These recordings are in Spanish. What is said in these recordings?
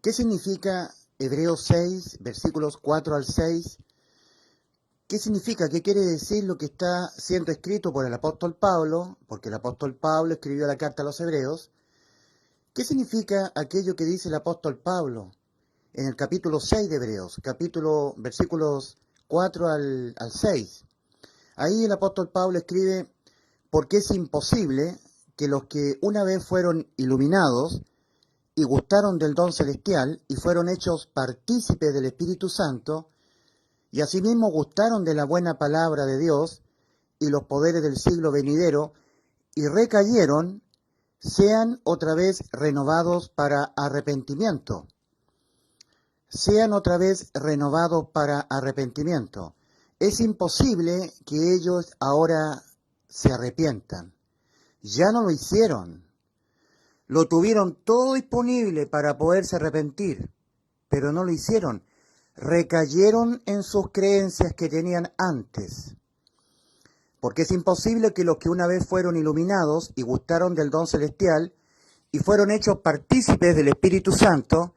¿Qué significa Hebreos 6, versículos 4 al 6? ¿Qué significa? ¿Qué quiere decir lo que está siendo escrito por el apóstol Pablo? Porque el apóstol Pablo escribió la carta a los Hebreos. ¿Qué significa aquello que dice el apóstol Pablo en el capítulo 6 de Hebreos, versículos 4 al 6? Ahí el apóstol Pablo escribe: porque es imposible que los que una vez fueron iluminados y gustaron del don celestial y fueron hechos partícipes del Espíritu Santo, y asimismo gustaron de la buena palabra de Dios y los poderes del siglo venidero, y recayeron, sean otra vez renovados para arrepentimiento. Sean otra vez renovados para arrepentimiento. Es imposible que ellos ahora se arrepientan. Ya no lo hicieron. Lo tuvieron todo disponible para poderse arrepentir, pero no lo hicieron. Recayeron en sus creencias que tenían antes. Porque es imposible que los que una vez fueron iluminados y gustaron del don celestial y fueron hechos partícipes del Espíritu Santo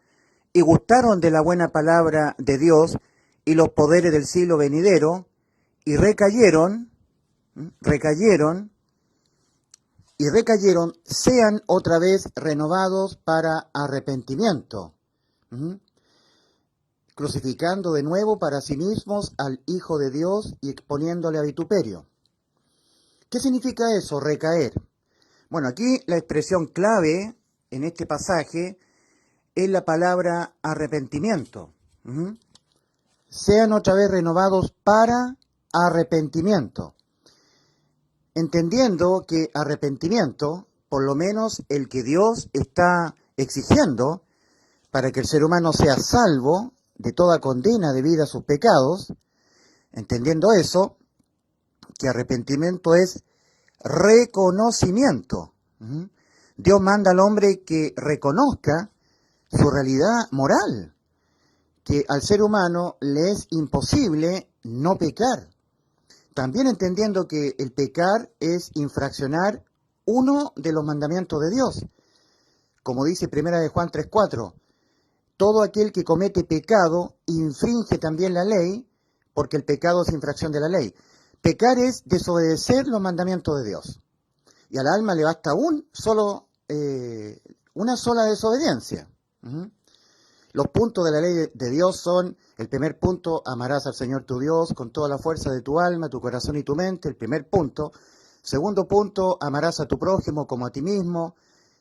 y gustaron de la buena palabra de Dios y los poderes del siglo venidero y recayeron, sean otra vez renovados para arrepentimiento, crucificando de nuevo para sí mismos al Hijo de Dios y exponiéndole a vituperio. ¿Qué significa eso, recaer? Bueno, aquí la expresión clave en este pasaje es la palabra arrepentimiento. Sean otra vez renovados para arrepentimiento. Entendiendo que arrepentimiento, por lo menos el que Dios está exigiendo para que el ser humano sea salvo de toda condena debido a sus pecados, entendiendo eso, que arrepentimiento es reconocimiento. Dios manda al hombre que reconozca su realidad moral, que al ser humano le es imposible no pecar. También entendiendo que el pecar es infraccionar uno de los mandamientos de Dios. Como dice 1 de Juan 3:4, todo aquel que comete pecado infringe también la ley, porque el pecado es infracción de la ley. Pecar es desobedecer los mandamientos de Dios. Y al alma le basta una sola desobediencia. Los puntos de la ley de Dios son: el primer punto, amarás al Señor tu Dios con toda la fuerza de tu alma, tu corazón y tu mente, el primer punto. Segundo punto, amarás a tu prójimo como a ti mismo.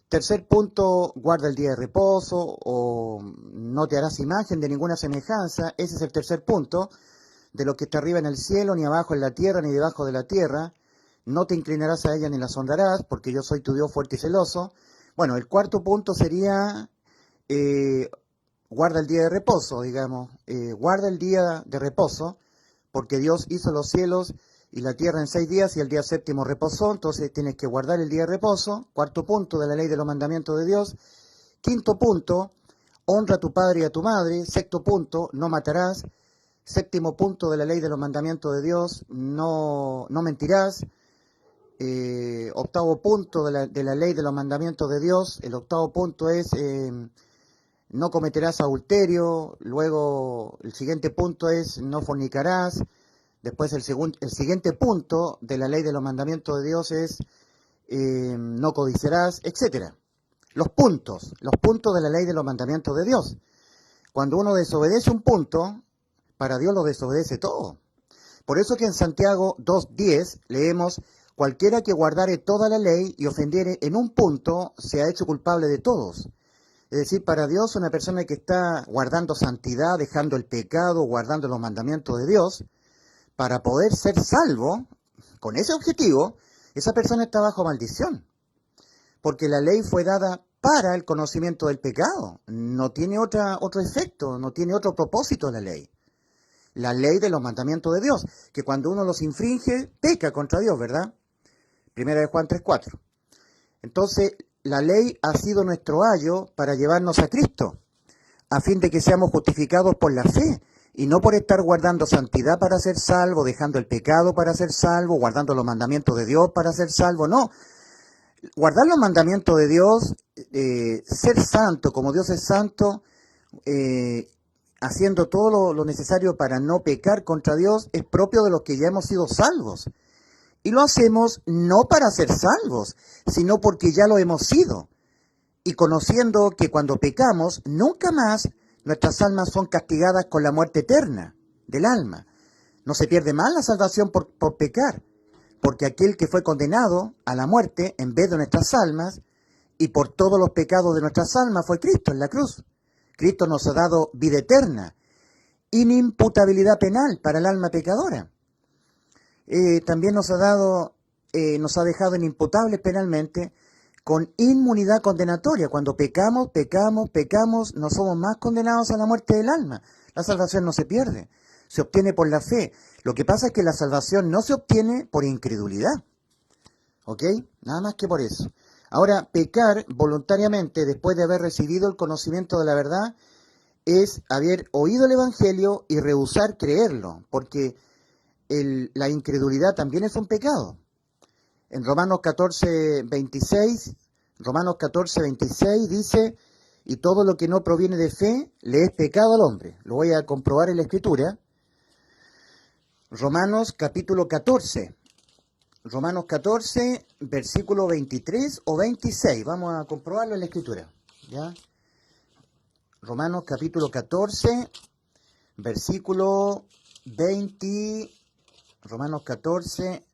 Tercer punto, guarda el día de reposo, o no te harás imagen de ninguna semejanza. Ese es el tercer punto: de lo que está arriba en el cielo, ni abajo en la tierra, ni debajo de la tierra. No te inclinarás a ella ni la sondarás, porque yo soy tu Dios fuerte y celoso. Bueno, el cuarto punto sería: guarda el día de reposo, digamos. Guarda el día de reposo, porque Dios hizo los cielos y la tierra en 6 días y el día séptimo reposó, entonces tienes que guardar el día de reposo. Cuarto punto de la ley de los mandamientos de Dios. Quinto punto, honra a tu padre y a tu madre. Sexto punto, no matarás. Séptimo punto de la ley de los mandamientos de Dios, no mentirás. Octavo punto de la ley de los mandamientos de Dios, el octavo punto es no cometerás adulterio. Luego el siguiente punto es no fornicarás. Después el siguiente punto de la ley de los mandamientos de Dios es no codiciarás, etc. Los puntos de la ley de los mandamientos de Dios. Cuando uno desobedece un punto, para Dios lo desobedece todo. Por eso que en Santiago 2:10 leemos: cualquiera que guardare toda la ley y ofendiere en un punto, se ha hecho culpable de todos. Es decir, para Dios, una persona que está guardando santidad, dejando el pecado, guardando los mandamientos de Dios, para poder ser salvo, con ese objetivo, esa persona está bajo maldición. Porque la ley fue dada para el conocimiento del pecado. No tiene otro efecto, no tiene otro propósito la ley. La ley de los mandamientos de Dios, que cuando uno los infringe, peca contra Dios, ¿verdad? 1 de Juan 3:4. Entonces, la ley ha sido nuestro ayo para llevarnos a Cristo, a fin de que seamos justificados por la fe, y no por estar guardando santidad para ser salvo, dejando el pecado para ser salvo, guardando los mandamientos de Dios para ser salvo, no. Guardar los mandamientos de Dios, ser santo como Dios es santo, eh, haciendo todo lo necesario para no pecar contra Dios, es propio de los que ya hemos sido salvos. Y lo hacemos no para ser salvos, sino porque ya lo hemos sido. Y conociendo que cuando pecamos, nunca más nuestras almas son castigadas con la muerte eterna del alma. No se pierde más la salvación por pecar, porque aquel que fue condenado a la muerte en vez de nuestras almas, y por todos los pecados de nuestras almas, fue Cristo en la cruz. Cristo nos ha dado vida eterna, inimputabilidad penal para el alma pecadora. También nos ha dejado inimputables penalmente con inmunidad condenatoria. Cuando pecamos, no somos más condenados a la muerte del alma. La salvación no se pierde, se obtiene por la fe. Lo que pasa es que la salvación no se obtiene por incredulidad. ¿Ok? Nada más que por eso. Ahora, pecar voluntariamente después de haber recibido el conocimiento de la verdad es haber oído el Evangelio y rehusar creerlo, porque la incredulidad también es un pecado. En Romanos 14:26 dice, y todo lo que no proviene de fe le es pecado al hombre. Lo voy a comprobar en la Escritura. Romanos capítulo 14, versículo 23 o 26. Vamos a comprobarlo en la Escritura. ¿Ya? Romanos capítulo 14, versículo 20, Romanos 14,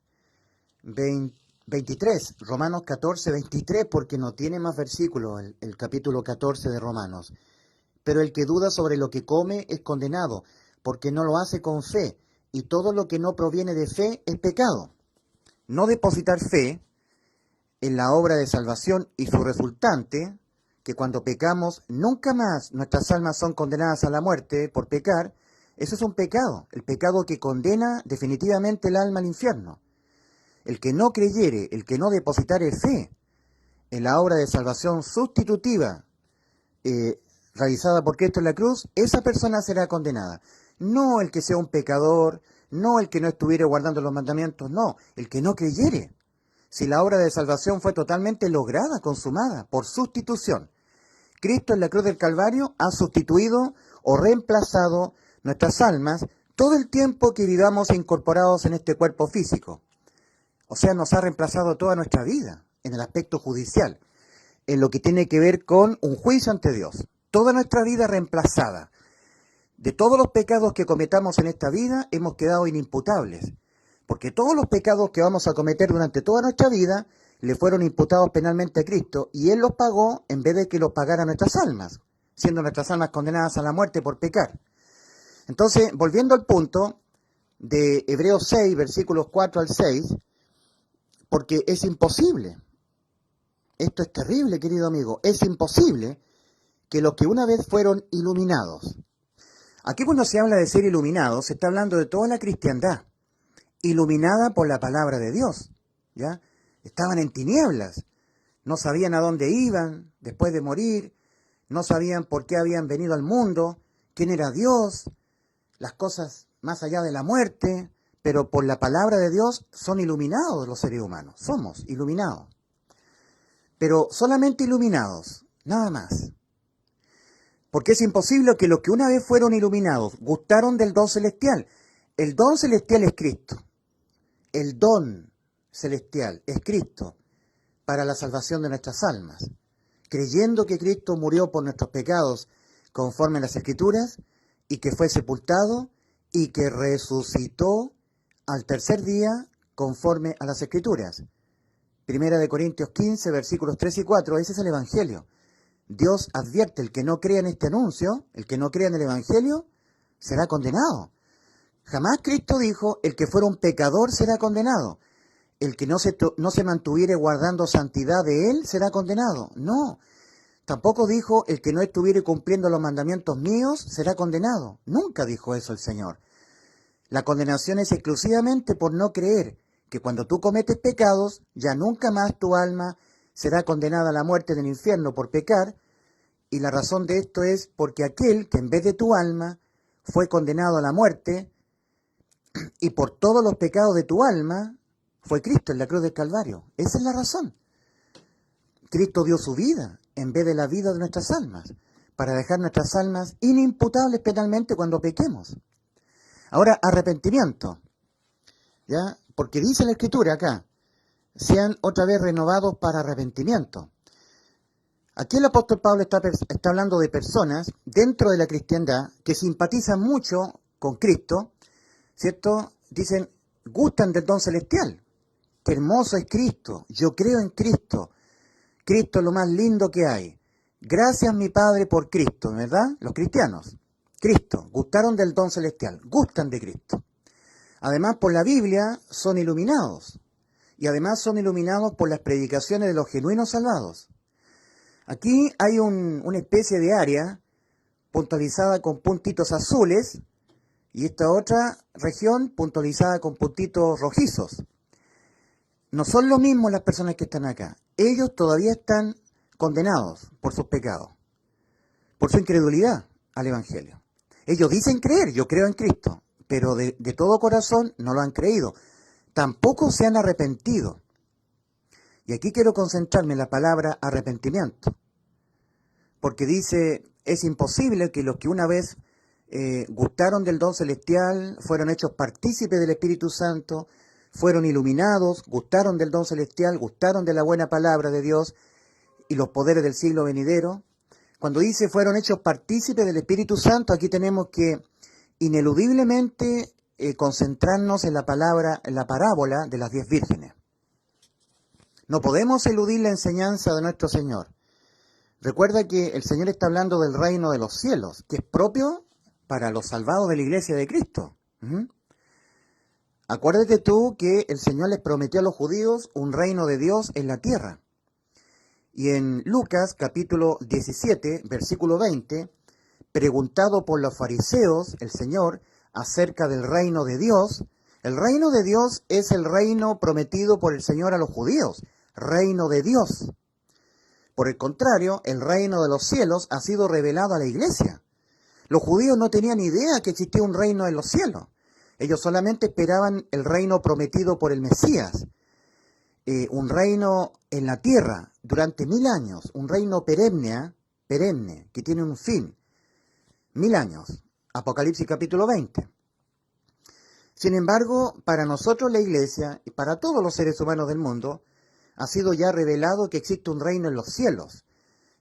23. Romanos 14, 23, porque no tiene más versículos el capítulo 14 de Romanos. Pero el que duda sobre lo que come es condenado, porque no lo hace con fe, y todo lo que no proviene de fe es pecado. No depositar fe en la obra de salvación y su resultante, que cuando pecamos nunca más nuestras almas son condenadas a la muerte por pecar, eso es un pecado, el pecado que condena definitivamente el alma al infierno. El que no creyere, el que no depositare fe en la obra de salvación sustitutiva realizada por Cristo en la cruz, esa persona será condenada. No el que sea un pecador, no el que no estuviera guardando los mandamientos, no, el que no creyere. Si la obra de salvación fue totalmente lograda, consumada, por sustitución. Cristo en la cruz del Calvario ha sustituido o reemplazado nuestras almas todo el tiempo que vivamos incorporados en este cuerpo físico. O sea, nos ha reemplazado toda nuestra vida en el aspecto judicial, en lo que tiene que ver con un juicio ante Dios. Toda nuestra vida reemplazada. De todos los pecados que cometamos en esta vida, hemos quedado inimputables. Porque todos los pecados que vamos a cometer durante toda nuestra vida le fueron imputados penalmente a Cristo y Él los pagó en vez de que los pagara nuestras almas, siendo nuestras almas condenadas a la muerte por pecar. Entonces, volviendo al punto de Hebreos 6, versículos 4 al 6, porque es imposible, esto es terrible, querido amigo, es imposible que los que una vez fueron iluminados, aquí cuando se habla de ser iluminados, se está hablando de toda la cristiandad, iluminada por la palabra de Dios, ¿ya? Estaban en tinieblas, no sabían a dónde iban después de morir, no sabían por qué habían venido al mundo, quién era Dios, las cosas más allá de la muerte, pero por la palabra de Dios son iluminados los seres humanos, somos iluminados. Pero solamente iluminados, nada más. Porque es imposible que los que una vez fueron iluminados gustaron del don celestial. El don celestial es Cristo. El don celestial es Cristo para la salvación de nuestras almas. Creyendo que Cristo murió por nuestros pecados conforme a las Escrituras y que fue sepultado y que resucitó al tercer día conforme a las Escrituras. Primera de Corintios 15, versículos 3 y 4, ese es el Evangelio. Dios advierte, el que no crea en este anuncio, el que no crea en el Evangelio, será condenado. Jamás Cristo dijo, el que fuera un pecador será condenado. El que no se mantuviere guardando santidad de él será condenado. No. Tampoco dijo, el que no estuviere cumpliendo los mandamientos míos será condenado. Nunca dijo eso el Señor. La condenación es exclusivamente por no creer que cuando tú cometes pecados, ya nunca más tu alma será condenada a la muerte del infierno por pecar, y la razón de esto es porque aquel que en vez de tu alma fue condenado a la muerte, y por todos los pecados de tu alma, fue Cristo en la cruz del Calvario. Esa es la razón. Cristo dio su vida en vez de la vida de nuestras almas. para dejar nuestras almas inimputables penalmente cuando pequemos. Ahora, arrepentimiento, ¿ya? Porque dice la Escritura acá, sean otra vez renovados para arrepentimiento. Aquí el apóstol Pablo está hablando de personas dentro de la cristiandad que simpatizan mucho con Cristo, ¿cierto? Dicen, gustan del don celestial. Qué hermoso es Cristo, yo creo en Cristo. Cristo es lo más lindo que hay. Gracias mi Padre por Cristo, ¿verdad? Los cristianos. Cristo, gustaron del don celestial, gustan de Cristo. Además, por la Biblia son iluminados. Y además son iluminados por las predicaciones de los genuinos salvados. Aquí hay una especie de área puntualizada con puntitos azules y esta otra región puntualizada con puntitos rojizos. No son lo mismo las personas que están acá. Ellos todavía están condenados por sus pecados, por su incredulidad al Evangelio. Ellos dicen creer, yo creo en Cristo, pero de todo corazón no lo han creído. Tampoco se han arrepentido. Y aquí quiero concentrarme en la palabra arrepentimiento, porque dice, es imposible que los que una vez gustaron del don celestial, fueron hechos partícipes del Espíritu Santo, fueron iluminados, gustaron del don celestial, gustaron de la buena palabra de Dios y los poderes del siglo venidero. Cuando dice fueron hechos partícipes del Espíritu Santo, aquí tenemos que ineludiblemente concentrarnos en la palabra, en la parábola de las 10 vírgenes. No podemos eludir la enseñanza de nuestro Señor. Recuerda que el Señor está hablando del reino de los cielos, que es propio para los salvados de la iglesia de Cristo. Acuérdate tú que el Señor les prometió a los judíos un reino de Dios en la tierra. Y en Lucas capítulo 17, versículo 20, preguntado por los fariseos, el Señor, acerca del reino de Dios, el reino de Dios es el reino prometido por el Señor a los judíos, reino de Dios. Por el contrario, el reino de los cielos ha sido revelado a la iglesia. Los judíos no tenían idea que existía un reino en los cielos. Ellos solamente esperaban el reino prometido por el Mesías, un reino en la tierra durante 1000 años, un reino perenne, que tiene un fin, 1000 años. Apocalipsis capítulo 20. Sin embargo, para nosotros la iglesia y para todos los seres humanos del mundo, ha sido ya revelado que existe un reino en los cielos.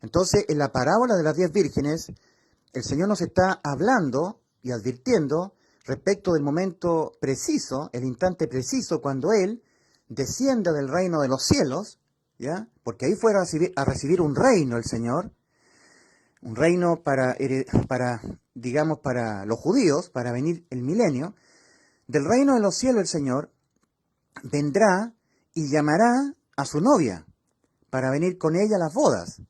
Entonces, en la parábola de las 10 vírgenes, el Señor nos está hablando y advirtiendo respecto del momento preciso, el instante preciso, cuando Él descienda del reino de los cielos, ¿ya? Porque ahí fue a recibir un reino el Señor, un reino para los judíos, para venir el milenio. Del reino de los cielos el Señor vendrá y llamará a su novia para venir con ella a las bodas.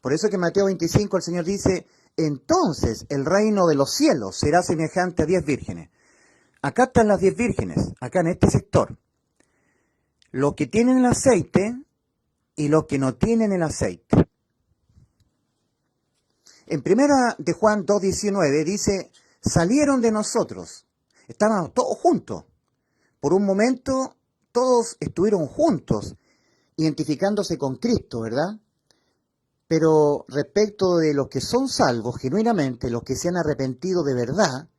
Por eso que en Mateo 25 el Señor dice, entonces el reino de los cielos será semejante a 10 vírgenes. Acá están las 10 vírgenes, acá en este sector. Los que tienen el aceite y los que no tienen el aceite. En primera de Juan 2:19 dice, salieron de nosotros, estaban todos juntos. Por un momento todos estuvieron juntos, identificándose con Cristo, ¿verdad? Pero respecto de los que son salvos genuinamente, los que se han arrepentido de verdad,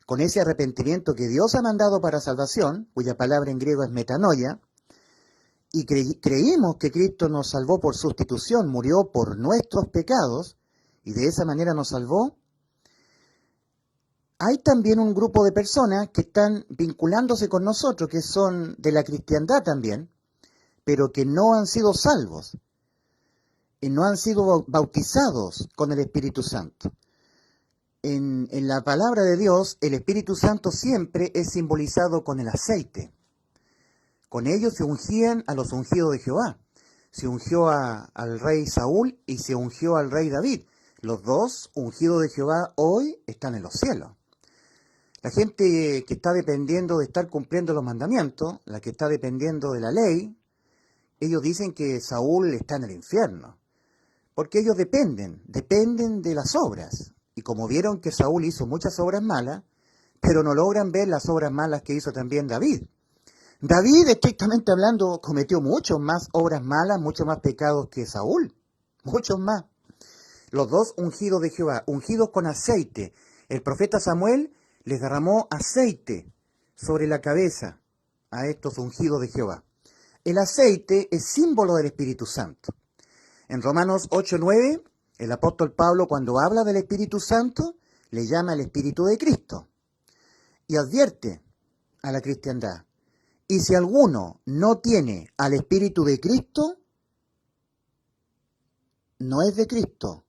con ese arrepentimiento que Dios ha mandado para salvación, cuya palabra en griego es metanoia, y creímos que Cristo nos salvó por sustitución, murió por nuestros pecados, y de esa manera nos salvó, hay también un grupo de personas que están vinculándose con nosotros, que son de la cristiandad también, pero que no han sido salvos, y no han sido bautizados con el Espíritu Santo. En la palabra de Dios, el Espíritu Santo siempre es simbolizado con el aceite. Con ellos se ungían a los ungidos de Jehová. Se ungió al rey Saúl y se ungió al rey David. Los dos ungidos de Jehová hoy están en los cielos. La gente que está dependiendo de estar cumpliendo los mandamientos, la que está dependiendo de la ley, ellos dicen que Saúl está en el infierno. Porque ellos dependen de las obras. Y como vieron que Saúl hizo muchas obras malas, pero no logran ver las obras malas que hizo también David. David, estrictamente hablando, cometió muchas más obras malas, muchos más pecados que Saúl. Muchos más. Los dos ungidos de Jehová, ungidos con aceite. El profeta Samuel les derramó aceite sobre la cabeza a estos ungidos de Jehová. El aceite es símbolo del Espíritu Santo. En Romanos 8:9, el apóstol Pablo, cuando habla del Espíritu Santo, le llama el Espíritu de Cristo y advierte a la cristiandad. Y si alguno no tiene al Espíritu de Cristo, no es de Cristo,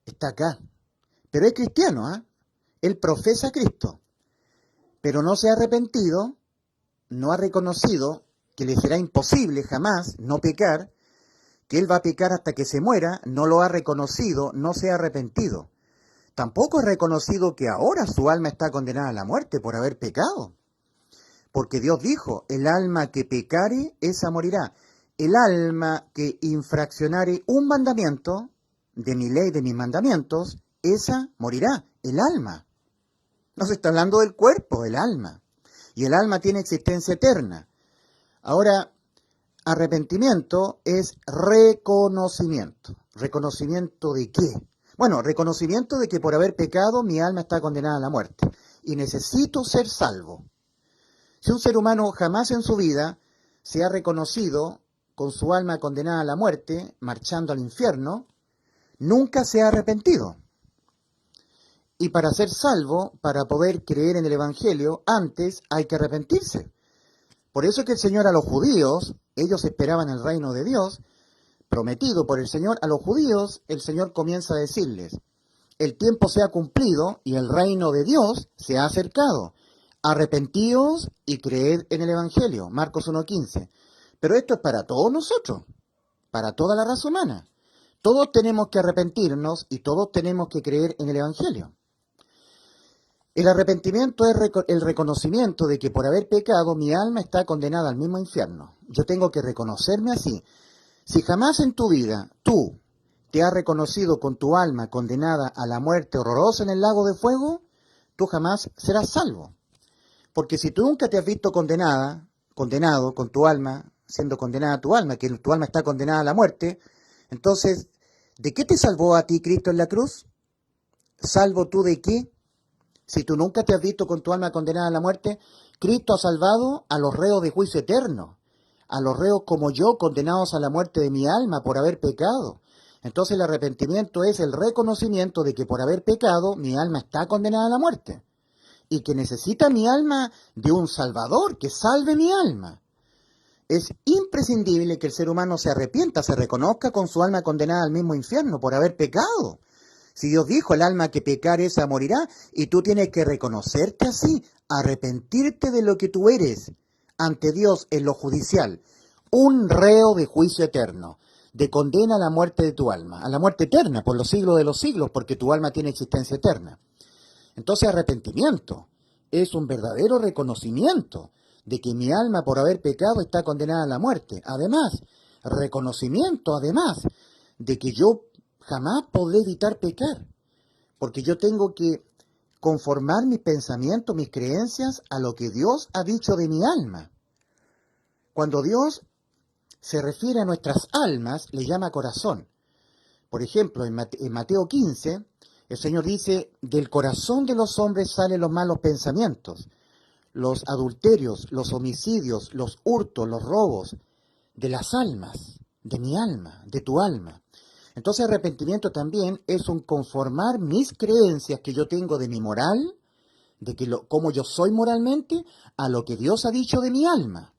está acá. Pero es cristiano, ¿ah? Él profesa a Cristo, pero no se ha arrepentido, no ha reconocido que le será imposible jamás no pecar, que él va a pecar hasta que se muera, no lo ha reconocido, no se ha arrepentido. Tampoco ha reconocido que ahora su alma está condenada a la muerte por haber pecado. Porque Dios dijo, el alma que pecare, esa morirá. El alma que infraccionare un mandamiento de mi ley, de mis mandamientos, esa morirá. El alma. No se está hablando del cuerpo, el alma. Y el alma tiene existencia eterna. Ahora, arrepentimiento es reconocimiento. ¿Reconocimiento de qué? Bueno, reconocimiento de que por haber pecado mi alma está condenada a la muerte. Y necesito ser salvo. Si un ser humano jamás en su vida se ha reconocido con su alma condenada a la muerte, marchando al infierno, nunca se ha arrepentido. Y para ser salvo, para poder creer en el Evangelio, antes hay que arrepentirse. Por eso es que el Señor a los judíos, ellos esperaban el reino de Dios, prometido por el Señor, a los judíos el Señor comienza a decirles, el tiempo se ha cumplido y el reino de Dios se ha acercado. Arrepentíos y creed en el Evangelio, Marcos 1:15. Pero esto es para todos nosotros, para toda la raza humana. Todos tenemos que arrepentirnos y todos tenemos que creer en el Evangelio. El arrepentimiento es el reconocimiento de que por haber pecado mi alma está condenada al mismo infierno. Yo tengo que reconocerme así. Si jamás en tu vida tú te has reconocido con tu alma condenada a la muerte horrorosa en el lago de fuego, tú jamás serás salvo. Porque si tú nunca te has visto condenado con tu alma, siendo condenada tu alma, que tu alma está condenada a la muerte, entonces, ¿de qué te salvó a ti Cristo en la cruz? ¿Salvo tú de qué? Si tú nunca te has visto con tu alma condenada a la muerte, Cristo ha salvado a los reos de juicio eterno, a los reos como yo, condenados a la muerte de mi alma por haber pecado. Entonces el arrepentimiento es el reconocimiento de que por haber pecado mi alma está condenada a la muerte y que necesita mi alma de un Salvador que salve mi alma. Es imprescindible que el ser humano se arrepienta, se reconozca con su alma condenada al mismo infierno por haber pecado. Si Dios dijo, el alma que pecar esa morirá, y tú tienes que reconocerte así, arrepentirte de lo que tú eres ante Dios en lo judicial, un reo de juicio eterno, de condena a la muerte de tu alma, a la muerte eterna por los siglos de los siglos, porque tu alma tiene existencia eterna. Entonces arrepentimiento es un verdadero reconocimiento de que mi alma por haber pecado está condenada a la muerte. Además, reconocimiento además de que yo jamás podré evitar pecar, porque yo tengo que conformar mis pensamientos, mis creencias a lo que Dios ha dicho de mi alma. Cuando Dios se refiere a nuestras almas, le llama corazón. Por ejemplo, en Mateo 15, el Señor dice, del corazón de los hombres salen los malos pensamientos, los adulterios, los homicidios, los hurtos, los robos, de las almas, de mi alma, de tu alma. Entonces arrepentimiento también es un conformar mis creencias que yo tengo de mi moral, de que cómo yo soy moralmente, a lo que Dios ha dicho de mi alma.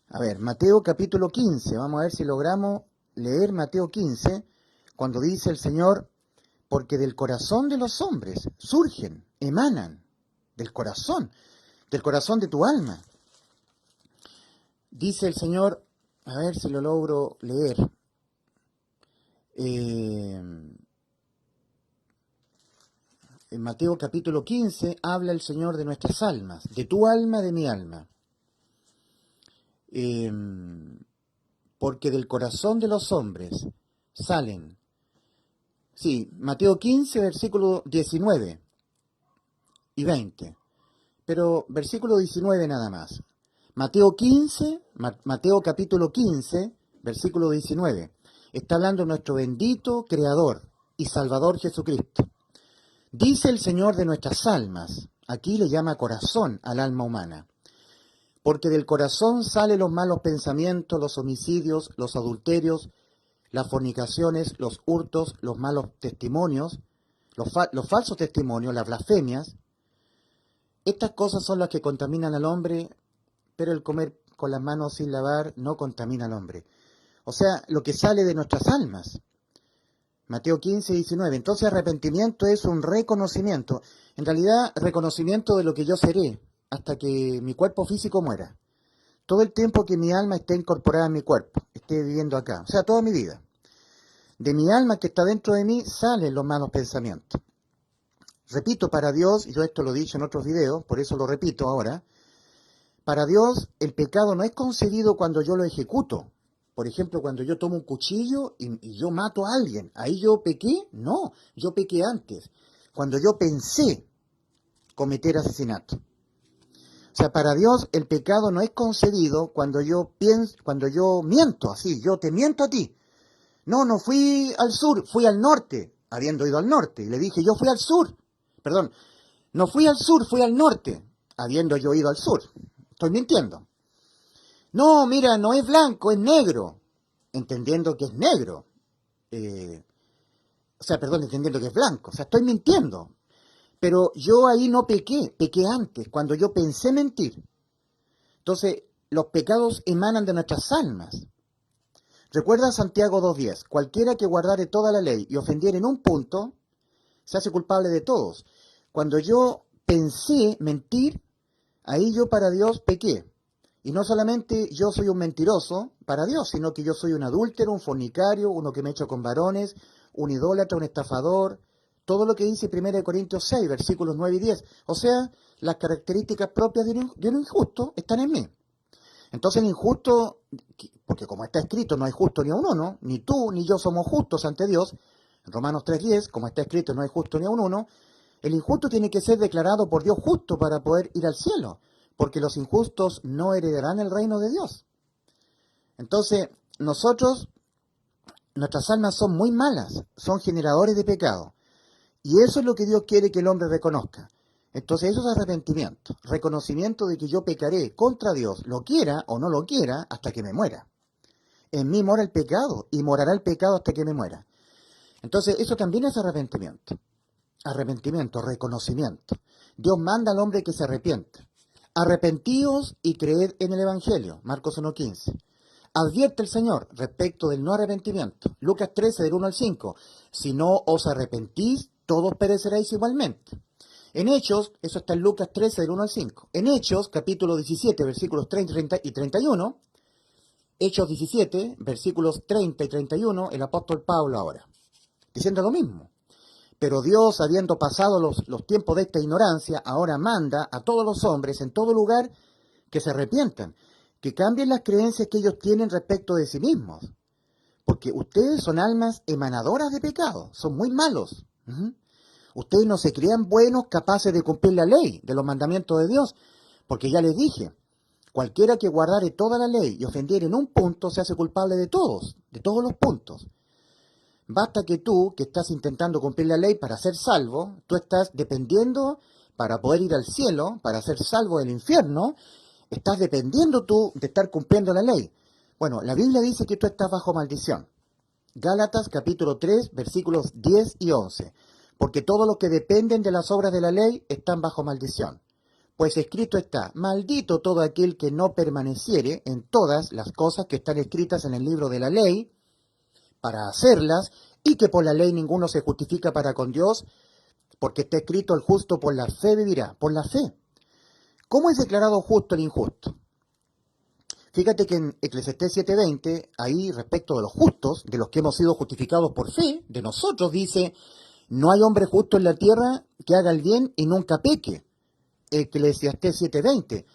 A ver, Mateo capítulo 15, vamos a ver si logramos leer Mateo 15, cuando dice el Señor, porque del corazón de los hombres surgen, emanan, del corazón de tu alma. Dice el Señor, a ver si lo logro leer. En Mateo capítulo 15 habla el Señor de nuestras almas, de tu alma, de mi alma. Porque del corazón de los hombres salen. Sí, Mateo 15, versículo 19 y 20. Pero versículo 19 nada más. Mateo capítulo 15, versículo 19. Está hablando nuestro bendito Creador y Salvador Jesucristo. Dice el Señor de nuestras almas, aquí le llama corazón al alma humana, porque del corazón salen los malos pensamientos, los homicidios, los adulterios, las fornicaciones, los hurtos, los malos testimonios, los falsos testimonios, las blasfemias. Estas cosas son las que contaminan al hombre, pero el comer con las manos sin lavar no contamina al hombre. O sea, lo que sale de nuestras almas. Mateo 15, 19. Entonces arrepentimiento es un reconocimiento. En realidad, reconocimiento de lo que yo seré hasta que mi cuerpo físico muera. Todo el tiempo que mi alma esté incorporada en mi cuerpo, esté viviendo acá. O sea, toda mi vida. De mi alma que está dentro de mí salen los malos pensamientos. Repito, para Dios, y yo esto lo he dicho en otros videos, por eso lo repito ahora, para Dios el pecado no es concebido cuando yo lo ejecuto. Por ejemplo, cuando yo tomo un cuchillo y yo mato a alguien, ¿ahí yo pequé? No, yo pequé antes. Cuando yo pensé cometer asesinato. O sea, para Dios el pecado no es concebido cuando yo pienso, cuando yo miento, así, yo te miento a ti. No, no fui al sur, fui al norte, habiendo ido al norte. Y le dije, yo fui al sur. Perdón, no fui al sur, fui al norte, habiendo yo ido al sur. Estoy mintiendo. No, mira, no es blanco, es negro. Entendiendo que es negro. Entendiendo que es blanco. O sea, estoy mintiendo. Pero yo ahí no pequé, pequé antes, cuando yo pensé mentir. Entonces, los pecados emanan de nuestras almas. Recuerda Santiago 2:10, cualquiera que guardare toda la ley y ofendiere en un punto, se hace culpable de todos. Cuando yo pensé mentir, ahí yo para Dios pequé. Y no solamente yo soy un mentiroso para Dios, sino que yo soy un adúltero, un fornicario, uno que me echo con varones, un idólatra, un estafador, todo lo que dice 1 Corintios 6, versículos 9 y 10. O sea, las características propias de un injusto están en mí. Entonces el injusto, porque como está escrito, no hay justo ni a uno, ni tú ni yo somos justos ante Dios. En Romanos 3:10, como está escrito, no hay justo ni a uno. El injusto tiene que ser declarado por Dios justo para poder ir al cielo, porque los injustos no heredarán el reino de Dios. Entonces, nuestras almas son muy malas, son generadores de pecado. Y eso es lo que Dios quiere que el hombre reconozca. Entonces eso es arrepentimiento, reconocimiento de que yo pecaré contra Dios, lo quiera o no lo quiera, hasta que me muera. En mí mora el pecado y morará el pecado hasta que me muera. Entonces eso también es arrepentimiento. Arrepentimiento, reconocimiento. Dios manda al hombre que se arrepienta. Arrepentíos y creed en el Evangelio, Marcos 1:15. Advierte el Señor respecto del no arrepentimiento, Lucas 13, del 1 al 5. Si no os arrepentís, todos pereceréis igualmente. En Hechos, eso está en Lucas 13, del 1 al 5. En Hechos, capítulo 17, versículos 30 y 31, Hechos 17, versículos 30 y 31, el apóstol Pablo ahora, diciendo lo mismo. Pero Dios, habiendo pasado los tiempos de esta ignorancia, ahora manda a todos los hombres en todo lugar que se arrepientan, que cambien las creencias que ellos tienen respecto de sí mismos. Porque ustedes son almas emanadoras de pecado, son muy malos. Ustedes no se crean buenos, capaces de cumplir la ley, de los mandamientos de Dios, porque ya les dije, cualquiera que guardare toda la ley y ofendiere en un punto se hace culpable de todos los puntos. Basta que tú, que estás intentando cumplir la ley para ser salvo, tú estás dependiendo para poder ir al cielo, para ser salvo del infierno, estás dependiendo tú de estar cumpliendo la ley. Bueno, la Biblia dice que tú estás bajo maldición. Gálatas capítulo 3, versículos 10 y 11. Porque todos los que dependen de las obras de la ley están bajo maldición. Pues escrito está, maldito todo aquel que no permaneciere en todas las cosas que están escritas en el libro de la ley, para hacerlas, y que por la ley ninguno se justifica para con Dios, porque está escrito, el justo por la fe vivirá, por la fe. ¿Cómo es declarado justo el injusto? Fíjate que en Eclesiastés 7:20, ahí respecto de los justos, de los que hemos sido justificados por fe, de nosotros dice, no hay hombre justo en la tierra que haga el bien y nunca peque. Eclesiastés 7:20.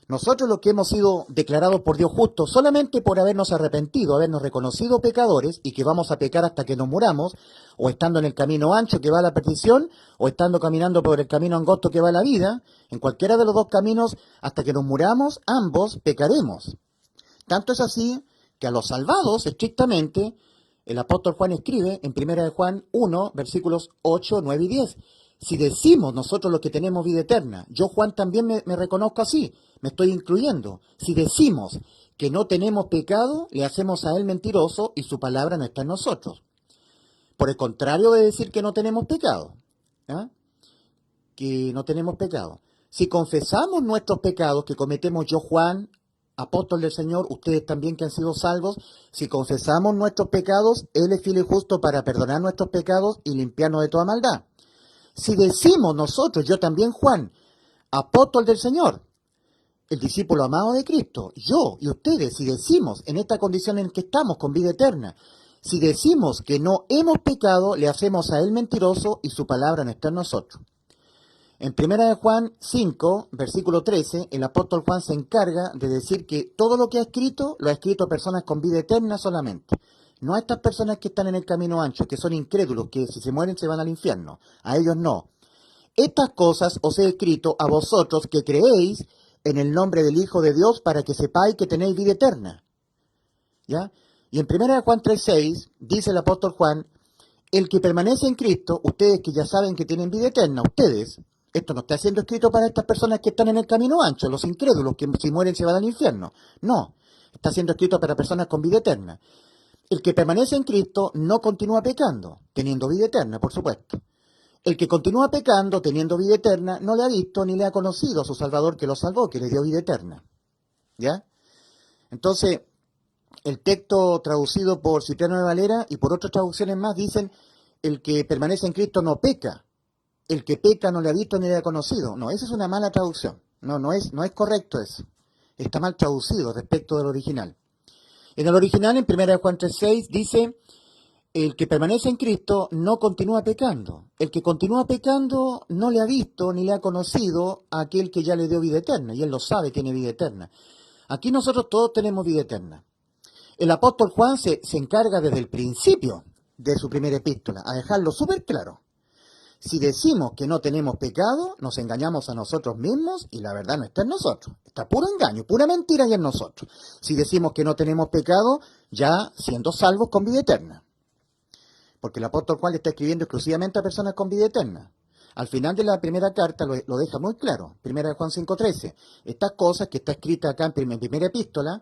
Nosotros los que hemos sido declarados por Dios justos solamente por habernos arrepentido, habernos reconocido pecadores y que vamos a pecar hasta que nos muramos, o estando en el camino ancho que va a la perdición, o estando caminando por el camino angosto que va a la vida, en cualquiera de los dos caminos, hasta que nos muramos, ambos pecaremos. Tanto es así que a los salvados, estrictamente, El apóstol Juan escribe en 1 de Juan 1, versículos 8, 9 y 10. Si decimos nosotros los que tenemos vida eterna, yo Juan también me reconozco así, me estoy incluyendo. Si decimos que no tenemos pecado, le hacemos a él mentiroso y su palabra no está en nosotros. Por el contrario de decir que no tenemos pecado, ¿ah? Que no tenemos pecado. Si confesamos nuestros pecados que cometemos yo Juan, apóstol del Señor, ustedes también que han sido salvos, si confesamos nuestros pecados, Él es fiel y justo para perdonar nuestros pecados y limpiarnos de toda maldad. Si decimos nosotros, yo también Juan, apóstol del Señor, el discípulo amado de Cristo, yo y ustedes, si decimos en esta condición en que estamos con vida eterna, si decimos que no hemos pecado, le hacemos a Él mentiroso y su palabra no está en nosotros. En 1 de Juan 5, versículo 13, el apóstol Juan se encarga de decir que todo lo que ha escrito, lo ha escrito a personas con vida eterna solamente. No a estas personas que están en el camino ancho, que son incrédulos, que si se mueren se van al infierno. A ellos no. Estas cosas os he escrito a vosotros que creéis en el nombre del Hijo de Dios para que sepáis que tenéis vida eterna. ¿Ya? Y en 1 de Juan 3:6 dice el apóstol Juan, el que permanece en Cristo, ustedes que ya saben que tienen vida eterna, ustedes, esto no está siendo escrito para estas personas que están en el camino ancho, los incrédulos, que si mueren se van al infierno. No, está siendo escrito para personas con vida eterna. El que permanece en Cristo no continúa pecando, teniendo vida eterna, por supuesto. El que continúa pecando, teniendo vida eterna, no le ha visto ni le ha conocido a su Salvador que lo salvó, que le dio vida eterna. ¿Ya? Entonces, el texto traducido por Cipriano de Valera y por otras traducciones más dicen, el que permanece en Cristo no peca. El que peca no le ha visto ni le ha conocido. No, esa es una mala traducción. No es correcto eso. Está mal traducido respecto del original. En el original, en 1 Juan 3:6, dice, el que permanece en Cristo no continúa pecando. El que continúa pecando no le ha visto ni le ha conocido a aquel que ya le dio vida eterna. Y él lo sabe, tiene vida eterna. Aquí nosotros todos tenemos vida eterna. El apóstol Juan se encarga desde el principio de su primera epístola a dejarlo súper claro. Si decimos que no tenemos pecado, nos engañamos a nosotros mismos y la verdad no está en nosotros. Está puro engaño, pura mentira y en nosotros. Si decimos que no tenemos pecado, ya siendo salvos con vida eterna. Porque el apóstol Juan le está escribiendo exclusivamente a personas con vida eterna. Al final de la primera carta lo deja muy claro. 1 Juan 5:13. Estas cosas que está escrita acá en primera epístola,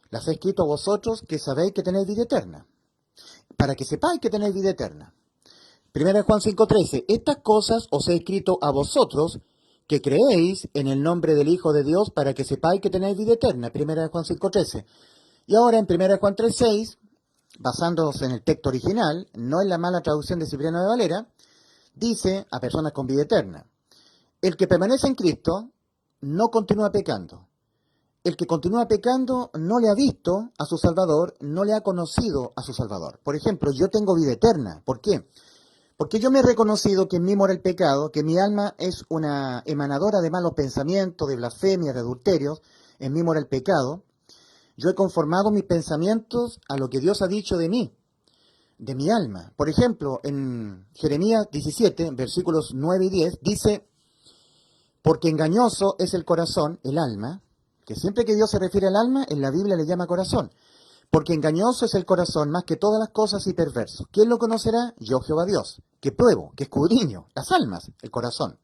las he escrito a vosotros que sabéis que tenéis vida eterna. Para que sepáis que tenéis vida eterna. 1 Juan 5:13, estas cosas os he escrito a vosotros que creéis en el nombre del Hijo de Dios para que sepáis que tenéis vida eterna. 1 Juan 5:13. Y ahora en 1 Juan 3:6, basándonos en el texto original, no en la mala traducción de Cipriano de Valera, dice a personas con vida eterna, el que permanece en Cristo no continúa pecando. El que continúa pecando no le ha visto a su Salvador, no le ha conocido a su Salvador. Por ejemplo, yo tengo vida eterna. ¿Por qué? Porque yo me he reconocido que en mí mora el pecado, que mi alma es una emanadora de malos pensamientos, de blasfemia, de adulterios, en mí mora el pecado. Yo he conformado mis pensamientos a lo que Dios ha dicho de mí, de mi alma. Por ejemplo, en Jeremías 17, versículos 9 y 10, dice, porque engañoso es el corazón, el alma, que siempre que Dios se refiere al alma, en la Biblia le llama corazón. Porque engañoso es el corazón más que todas las cosas y perverso. ¿Quién lo conocerá? Yo, Jehová Dios, que pruebo, que escudriño las almas, el corazón.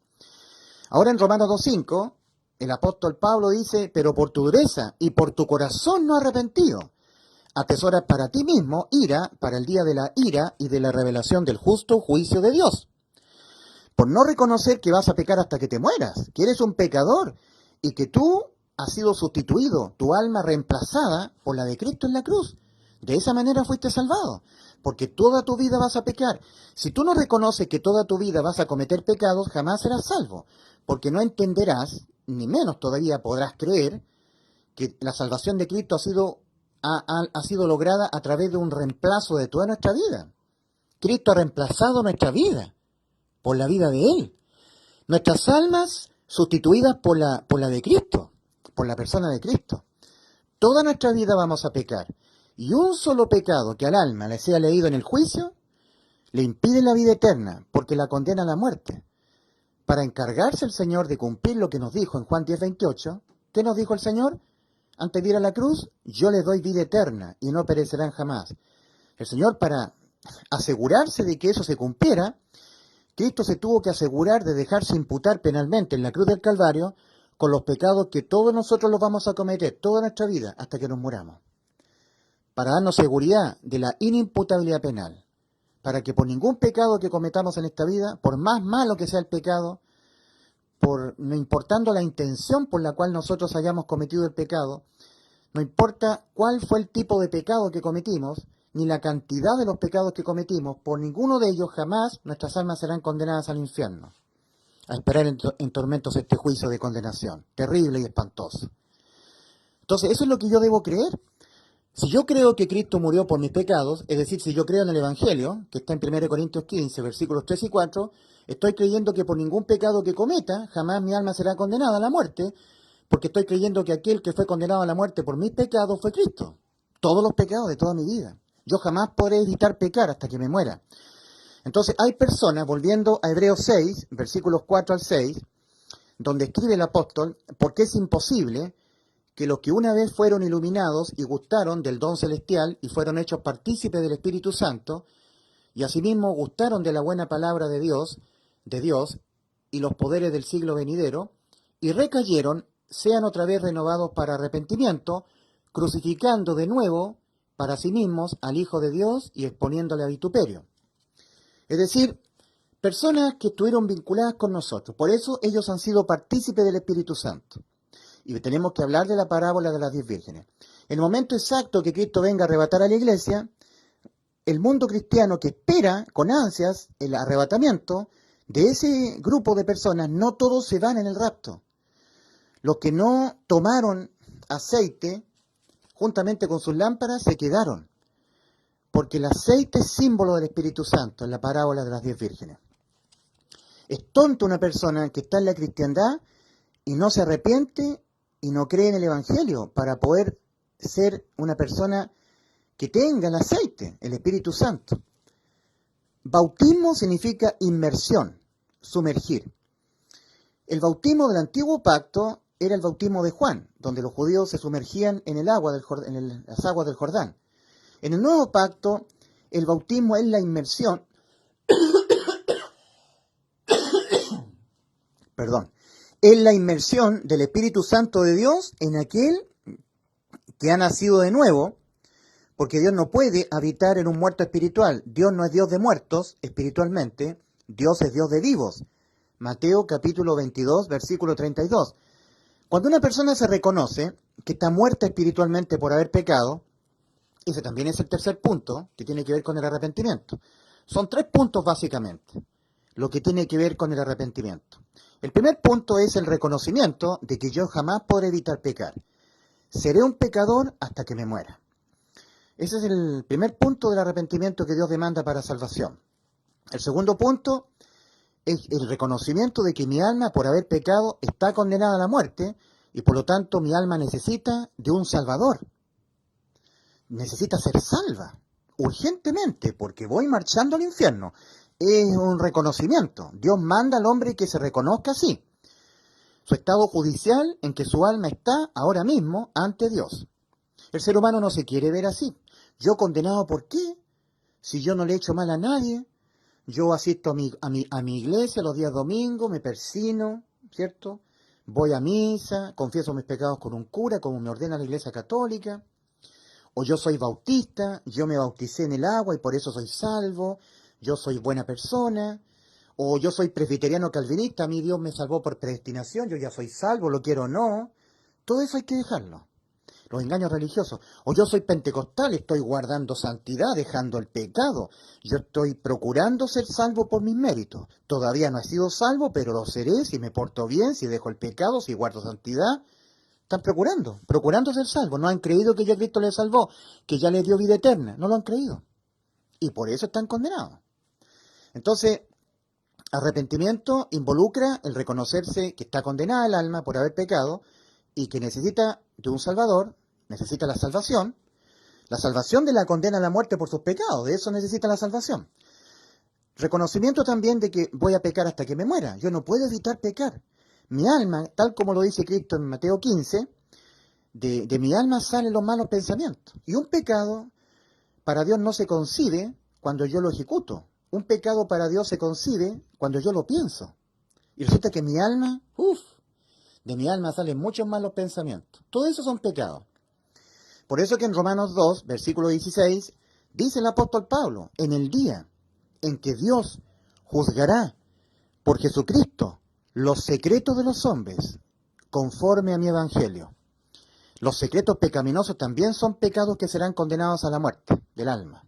Ahora en Romanos 2:5, el apóstol Pablo dice, pero por tu dureza y por tu corazón no arrepentido, atesoras para ti mismo ira para el día de la ira y de la revelación del justo juicio de Dios. Por no reconocer que vas a pecar hasta que te mueras, que eres un pecador y que tú ha sido sustituido, tu alma reemplazada por la de Cristo en la cruz. De esa manera fuiste salvado, porque toda tu vida vas a pecar. Si tú no reconoces que toda tu vida vas a cometer pecados, jamás serás salvo, porque no entenderás, ni menos todavía podrás creer, que la salvación de Cristo ha sido lograda a través de un reemplazo de toda nuestra vida. Cristo ha reemplazado nuestra vida por la vida de Él. Nuestras almas sustituidas por la de Cristo, por la persona de Cristo. Toda nuestra vida vamos a pecar. Y un solo pecado que al alma le sea leído en el juicio, le impide la vida eterna, porque la condena a la muerte. Para encargarse el Señor de cumplir lo que nos dijo en Juan 10:28, ¿qué nos dijo el Señor? Antes de ir a la cruz, yo les doy vida eterna y no perecerán jamás. El Señor, para asegurarse de que eso se cumpliera, Cristo se tuvo que asegurar de dejarse imputar penalmente en la cruz del Calvario con los pecados que todos nosotros los vamos a cometer toda nuestra vida hasta que nos muramos, para darnos seguridad de la inimputabilidad penal, para que por ningún pecado que cometamos en esta vida, por más malo que sea el pecado, no importando la intención por la cual nosotros hayamos cometido el pecado, no importa cuál fue el tipo de pecado que cometimos, ni la cantidad de los pecados que cometimos, por ninguno de ellos jamás nuestras almas serán condenadas al infierno, a esperar en tormentos este juicio de condenación, terrible y espantoso. Entonces, eso es lo que yo debo creer. Si yo creo que Cristo murió por mis pecados, es decir, si yo creo en el Evangelio, que está en 1 Corintios 15, versículos 3 y 4, estoy creyendo que por ningún pecado que cometa, jamás mi alma será condenada a la muerte, porque estoy creyendo que aquel que fue condenado a la muerte por mis pecados fue Cristo. Todos los pecados de toda mi vida. Yo jamás podré evitar pecar hasta que me muera. Entonces hay personas, volviendo a Hebreos 6, versículos 4 al 6, donde escribe el apóstol, porque es imposible que los que una vez fueron iluminados y gustaron del don celestial y fueron hechos partícipes del Espíritu Santo, y asimismo gustaron de la buena palabra de Dios y los poderes del siglo venidero, y recayeron, sean otra vez renovados para arrepentimiento, crucificando de nuevo para sí mismos al Hijo de Dios y exponiéndole a vituperio. Es decir, personas que estuvieron vinculadas con nosotros. Por eso ellos han sido partícipes del Espíritu Santo. Y tenemos que hablar de la parábola de las 10 vírgenes. En el momento exacto que Cristo venga a arrebatar a la iglesia, el mundo cristiano que espera con ansias el arrebatamiento de ese grupo de personas, no todos se van en el rapto. Los que no tomaron aceite juntamente con sus lámparas se quedaron, porque el aceite es símbolo del Espíritu Santo en la parábola de las 10 vírgenes. Es tonto una persona que está en la cristiandad y no se arrepiente y no cree en el Evangelio para poder ser una persona que tenga el aceite, el Espíritu Santo. Bautismo significa inmersión, sumergir. El bautismo del antiguo pacto era el bautismo de Juan, donde los judíos se sumergían en el agua las aguas del Jordán. En el nuevo pacto, el bautismo es la inmersión, es la inmersión del Espíritu Santo de Dios en aquel que ha nacido de nuevo, porque Dios no puede habitar en un muerto espiritual. Dios no es Dios de muertos espiritualmente, Dios es Dios de vivos. Mateo capítulo 22, versículo 32. Cuando una persona se reconoce que está muerta espiritualmente por haber pecado, ese también es el tercer punto que tiene que ver con el arrepentimiento. Son 3 puntos básicamente, lo que tiene que ver con el arrepentimiento. El primer punto es el reconocimiento de que yo jamás podré evitar pecar. Seré un pecador hasta que me muera. Ese es el primer punto del arrepentimiento que Dios demanda para salvación. El segundo punto es el reconocimiento de que mi alma, por haber pecado, está condenada a la muerte y por lo tanto mi alma necesita de un Salvador. Necesita ser salva, urgentemente, porque voy marchando al infierno. Es un reconocimiento. Dios manda al hombre que se reconozca así. Su estado judicial en que su alma está ahora mismo ante Dios. El ser humano no se quiere ver así. Yo condenado, ¿por qué? Si yo no le he hecho mal a nadie, yo asisto a mi iglesia los días domingos, me persino, ¿cierto? Voy a misa, confieso mis pecados con un cura, como me ordena la iglesia católica. O yo soy bautista, yo me bauticé en el agua y por eso soy salvo, yo soy buena persona. O yo soy presbiteriano calvinista, a mí Dios me salvó por predestinación, yo ya soy salvo, lo quiero o no. Todo eso hay que dejarlo. Los engaños religiosos. O yo soy pentecostal, estoy guardando santidad, dejando el pecado. Yo estoy procurando ser salvo por mis méritos. Todavía no he sido salvo, pero lo seré si me porto bien, si dejo el pecado, si guardo santidad. Están procurando ser salvos. No han creído que ya Cristo les salvó, que ya les dio vida eterna. No lo han creído. Y por eso están condenados. Entonces, arrepentimiento involucra el reconocerse que está condenada el alma por haber pecado y que necesita de un Salvador, necesita la salvación de la condena a la muerte por sus pecados, de eso necesita la salvación. Reconocimiento también de que voy a pecar hasta que me muera, yo no puedo evitar pecar. Mi alma, tal como lo dice Cristo en Mateo 15, de mi alma salen los malos pensamientos. Y un pecado para Dios no se concibe cuando yo lo ejecuto. Un pecado para Dios se concibe cuando yo lo pienso. Y resulta que mi alma, de mi alma salen muchos malos pensamientos. Todo eso son pecados. Por eso que en Romanos 2, versículo 16, dice el apóstol Pablo, en el día en que Dios juzgará por Jesucristo los secretos de los hombres, conforme a mi evangelio. Los secretos pecaminosos también son pecados que serán condenados a la muerte del alma.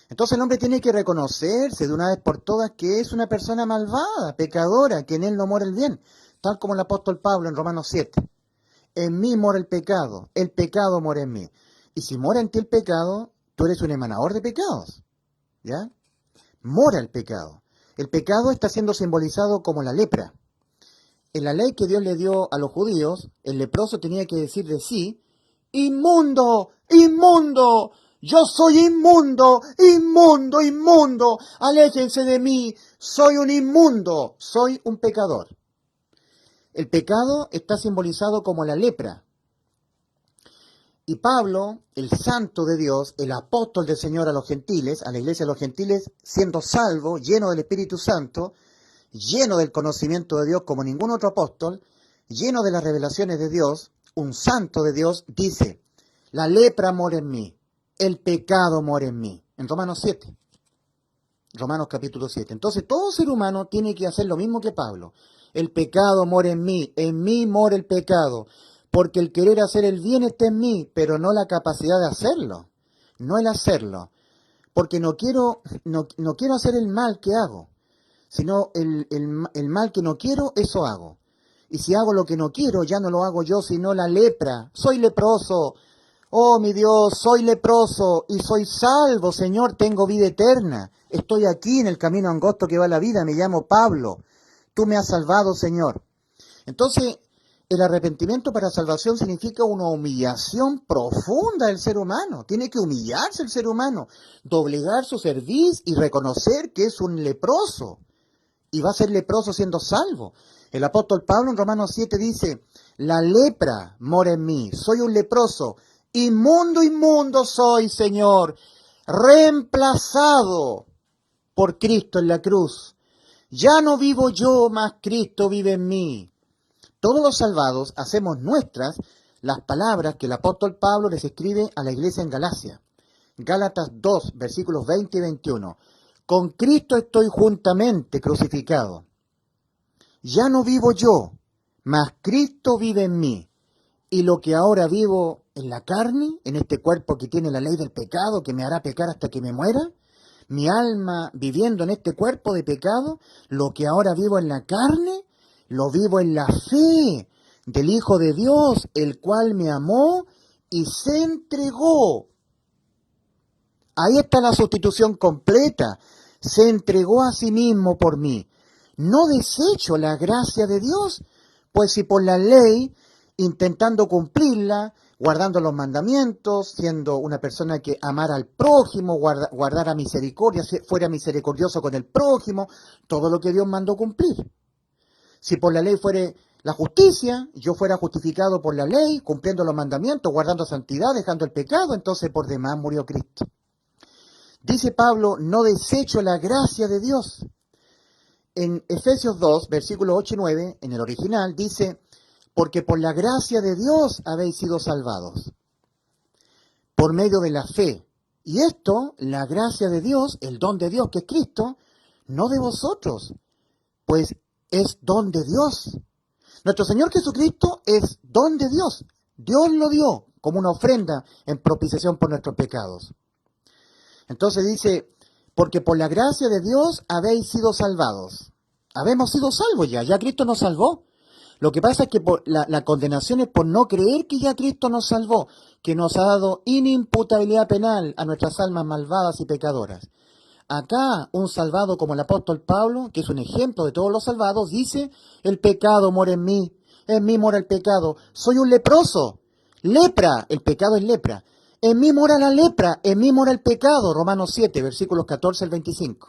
Entonces el hombre tiene que reconocerse de una vez por todas que es una persona malvada, pecadora, que en él no mora el bien, tal como el apóstol Pablo en Romanos 7. En mí mora el pecado mora en mí. Y si mora en ti el pecado, tú eres un emanador de pecados, ¿ya? Mora el pecado. El pecado está siendo simbolizado como la lepra. En la ley que Dios le dio a los judíos, el leproso tenía que decir de sí, inmundo, inmundo, yo soy inmundo, inmundo, inmundo, aléjense de mí, soy un inmundo, soy un pecador. El pecado está simbolizado como la lepra. Y Pablo, el santo de Dios, el apóstol del Señor a los gentiles, a la iglesia de los gentiles, siendo salvo, lleno del Espíritu Santo, lleno del conocimiento de Dios como ningún otro apóstol, lleno de las revelaciones de Dios, un santo de Dios, dice, la lepra mora en mí, el pecado mora en mí. En Romanos 7. Romanos capítulo 7. Entonces todo ser humano tiene que hacer lo mismo que Pablo. El pecado mora en mí mora el pecado, porque el querer hacer el bien está en mí, pero no la capacidad de hacerlo, no el hacerlo, porque no quiero hacer el mal que hago, sino el mal que no quiero, eso hago. Y si hago lo que no quiero, ya no lo hago yo, sino la lepra. Soy leproso. Oh, mi Dios, soy leproso y soy salvo, Señor, tengo vida eterna. Estoy aquí en el camino angosto que va a la vida, me llamo Pablo. Tú me has salvado, Señor. Entonces, el arrepentimiento para salvación significa una humillación profunda del ser humano. Tiene que humillarse el ser humano, doblegar su cerviz y reconocer que es un leproso. Y va a ser leproso siendo salvo. El apóstol Pablo en Romanos 7 dice, la lepra mora en mí, soy un leproso, inmundo, inmundo soy, Señor, reemplazado por Cristo en la cruz. Ya no vivo yo, mas Cristo vive en mí. Todos los salvados hacemos nuestras las palabras que el apóstol Pablo les escribe a la iglesia en Galacia. Gálatas 2, versículos 20 y 21. Con Cristo estoy juntamente crucificado. Ya no vivo yo, mas Cristo vive en mí. Y lo que ahora vivo en la carne, en este cuerpo que tiene la ley del pecado, que me hará pecar hasta que me muera, mi alma viviendo en este cuerpo de pecado, lo que ahora vivo en la carne, lo vivo en la fe del Hijo de Dios, el cual me amó y se entregó. Ahí está la sustitución completa. Se entregó a sí mismo por mí. No desecho la gracia de Dios, pues si por la ley, intentando cumplirla, guardando los mandamientos, siendo una persona que amara al prójimo, guardara misericordia, fuera misericordioso con el prójimo, todo lo que Dios mandó cumplir. Si por la ley fuera la justicia, yo fuera justificado por la ley, cumpliendo los mandamientos, guardando santidad, dejando el pecado, entonces por demás murió Cristo. Dice Pablo, no desecho la gracia de Dios. En Efesios 2, versículos 8 y 9, en el original, dice, porque por la gracia de Dios habéis sido salvados, por medio de la fe. Y esto, la gracia de Dios, el don de Dios que es Cristo, no de vosotros, pues es don de Dios. Nuestro Señor Jesucristo es don de Dios. Dios lo dio como una ofrenda en propiciación por nuestros pecados. Entonces dice, porque por la gracia de Dios habéis sido salvados. Habemos sido salvos ya Cristo nos salvó. Lo que pasa es que la condenación es por no creer que ya Cristo nos salvó, que nos ha dado inimputabilidad penal a nuestras almas malvadas y pecadoras. Acá, un salvado como el apóstol Pablo, que es un ejemplo de todos los salvados, dice, el pecado mora en mí mora el pecado, soy un leproso, lepra, el pecado es lepra, en mí mora la lepra, en mí mora el pecado, Romanos 7, versículos 14 al 25,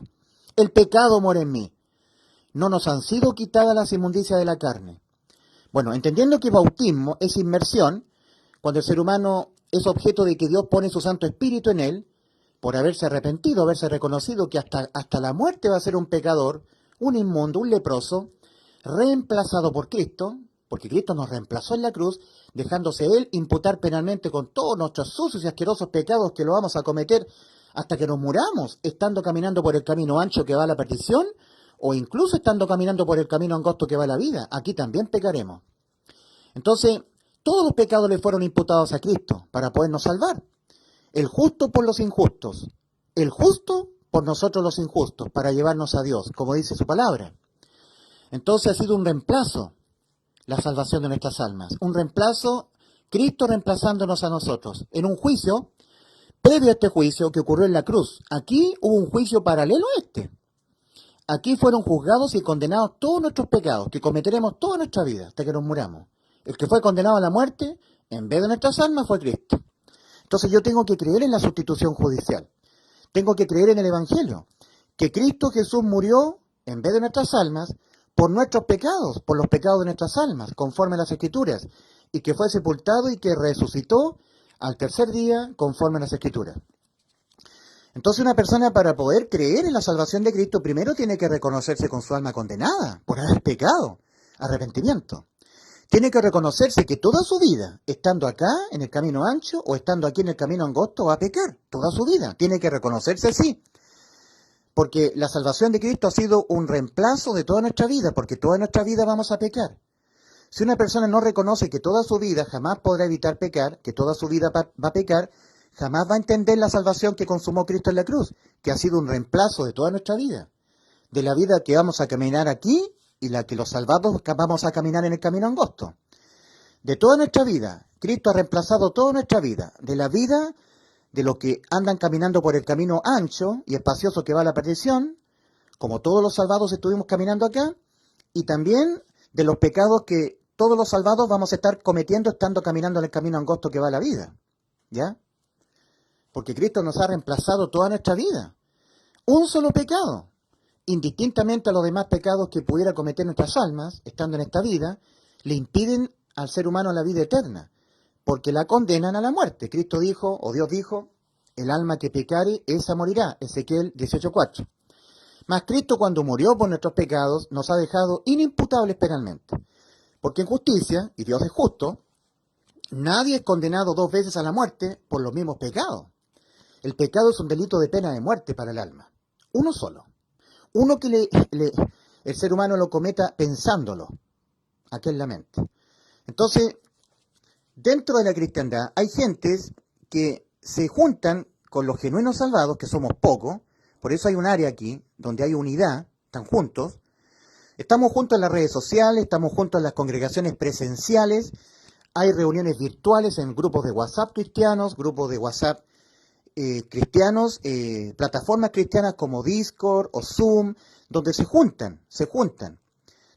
el pecado mora en mí, no nos han sido quitadas las inmundicias de la carne. Bueno, entendiendo que bautismo es inmersión, cuando el ser humano es objeto de que Dios pone su Santo Espíritu en él, por haberse arrepentido, haberse reconocido que hasta la muerte va a ser un pecador, un inmundo, un leproso, reemplazado por Cristo, porque Cristo nos reemplazó en la cruz, dejándose Él imputar penalmente con todos nuestros sucios y asquerosos pecados que lo vamos a cometer hasta que nos muramos, estando caminando por el camino ancho que va a la perdición, o incluso estando caminando por el camino angosto que va a la vida. Aquí también pecaremos. Entonces, todos los pecados le fueron imputados a Cristo para podernos salvar. El justo por los injustos, el justo por nosotros los injustos, para llevarnos a Dios, como dice su palabra. Entonces ha sido un reemplazo la salvación de nuestras almas, un reemplazo, Cristo reemplazándonos a nosotros, en un juicio, previo a este juicio que ocurrió en la cruz. Aquí hubo un juicio paralelo a este. Aquí fueron juzgados y condenados todos nuestros pecados, que cometeremos toda nuestra vida, hasta que nos muramos. El que fue condenado a la muerte, en vez de nuestras almas, fue Cristo. Entonces yo tengo que creer en la sustitución judicial. Tengo que creer en el Evangelio. Que Cristo Jesús murió, en vez de nuestras almas, por nuestros pecados, por los pecados de nuestras almas, conforme a las Escrituras. Y que fue sepultado y que resucitó al tercer día, conforme a las Escrituras. Entonces una persona, para poder creer en la salvación de Cristo, primero tiene que reconocerse con su alma condenada por haber pecado. Arrepentimiento. Tiene que reconocerse que toda su vida, estando acá en el camino ancho o estando aquí en el camino angosto, va a pecar. Toda su vida. Tiene que reconocerse así. Porque la salvación de Cristo ha sido un reemplazo de toda nuestra vida, porque toda nuestra vida vamos a pecar. Si una persona no reconoce que toda su vida jamás podrá evitar pecar, que toda su vida va a pecar, jamás va a entender la salvación que consumó Cristo en la cruz, que ha sido un reemplazo de toda nuestra vida. De la vida que vamos a caminar aquí y la que los salvados vamos a caminar en el camino angosto. De toda nuestra vida, Cristo ha reemplazado toda nuestra vida. De la vida de los que andan caminando por el camino ancho y espacioso que va a la perdición, como todos los salvados estuvimos caminando acá, y también de los pecados que todos los salvados vamos a estar cometiendo estando caminando en el camino angosto que va a la vida. ¿Ya? Porque Cristo nos ha reemplazado toda nuestra vida. Un solo pecado. Indistintamente a los demás pecados que pudiera cometer nuestras almas, estando en esta vida, le impiden al ser humano la vida eterna, porque la condenan a la muerte. Cristo dijo, o Dios dijo, el alma que pecare, esa morirá. Ezequiel 18:4. Mas Cristo, cuando murió por nuestros pecados, nos ha dejado inimputables penalmente. Porque en justicia, y Dios es justo, nadie es condenado 2 veces a la muerte por los mismos pecados. El pecado es un delito de pena de muerte para el alma. Uno solo. Uno que el ser humano lo cometa pensándolo. Aquí en la mente. Entonces, dentro de la cristiandad hay gentes que se juntan con los genuinos salvados, que somos pocos. Por eso hay un área aquí donde hay unidad, están juntos. Estamos juntos en las redes sociales, estamos juntos en las congregaciones presenciales. Hay reuniones virtuales en grupos de WhatsApp cristianos, grupos de WhatsApp cristianos, plataformas cristianas como Discord o Zoom, donde se juntan.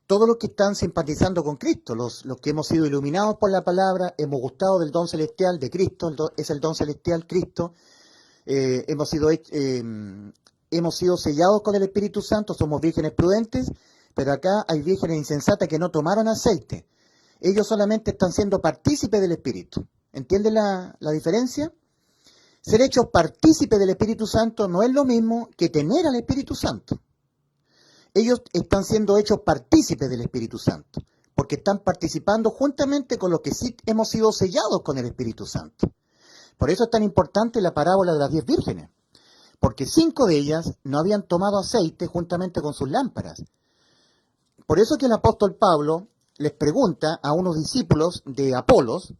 Todos los que están simpatizando con Cristo, los que hemos sido iluminados por la palabra, hemos gustado del don celestial de Cristo, es el don celestial Cristo, hemos sido sellados con el Espíritu Santo, somos vírgenes prudentes, pero acá hay vírgenes insensatas que no tomaron aceite. Ellos solamente están siendo partícipes del Espíritu. ¿Entienden la diferencia? Ser hechos partícipes del Espíritu Santo no es lo mismo que tener al Espíritu Santo. Ellos están siendo hechos partícipes del Espíritu Santo, porque están participando juntamente con los que sí hemos sido sellados con el Espíritu Santo. Por eso es tan importante la parábola de las 10 vírgenes, porque 5 de ellas no habían tomado aceite juntamente con sus lámparas. Por eso que el apóstol Pablo les pregunta a unos discípulos de Apolos.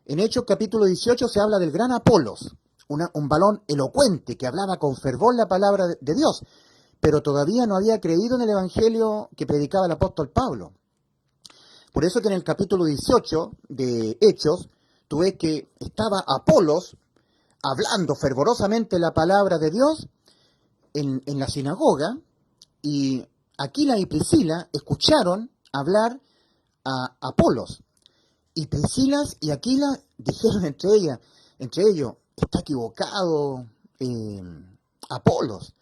En Hechos capítulo 18 se habla del gran Apolos, un varón elocuente que hablaba con fervor la palabra de Dios, pero todavía no había creído en el evangelio que predicaba el apóstol Pablo. Por eso que en el capítulo 18 de Hechos, tú ves que estaba Apolos hablando fervorosamente la palabra de Dios en la sinagoga, y Aquila y Priscila escucharon hablar a Apolos. Y Priscila y Aquila dijeron entre ellos, está equivocado Apolos.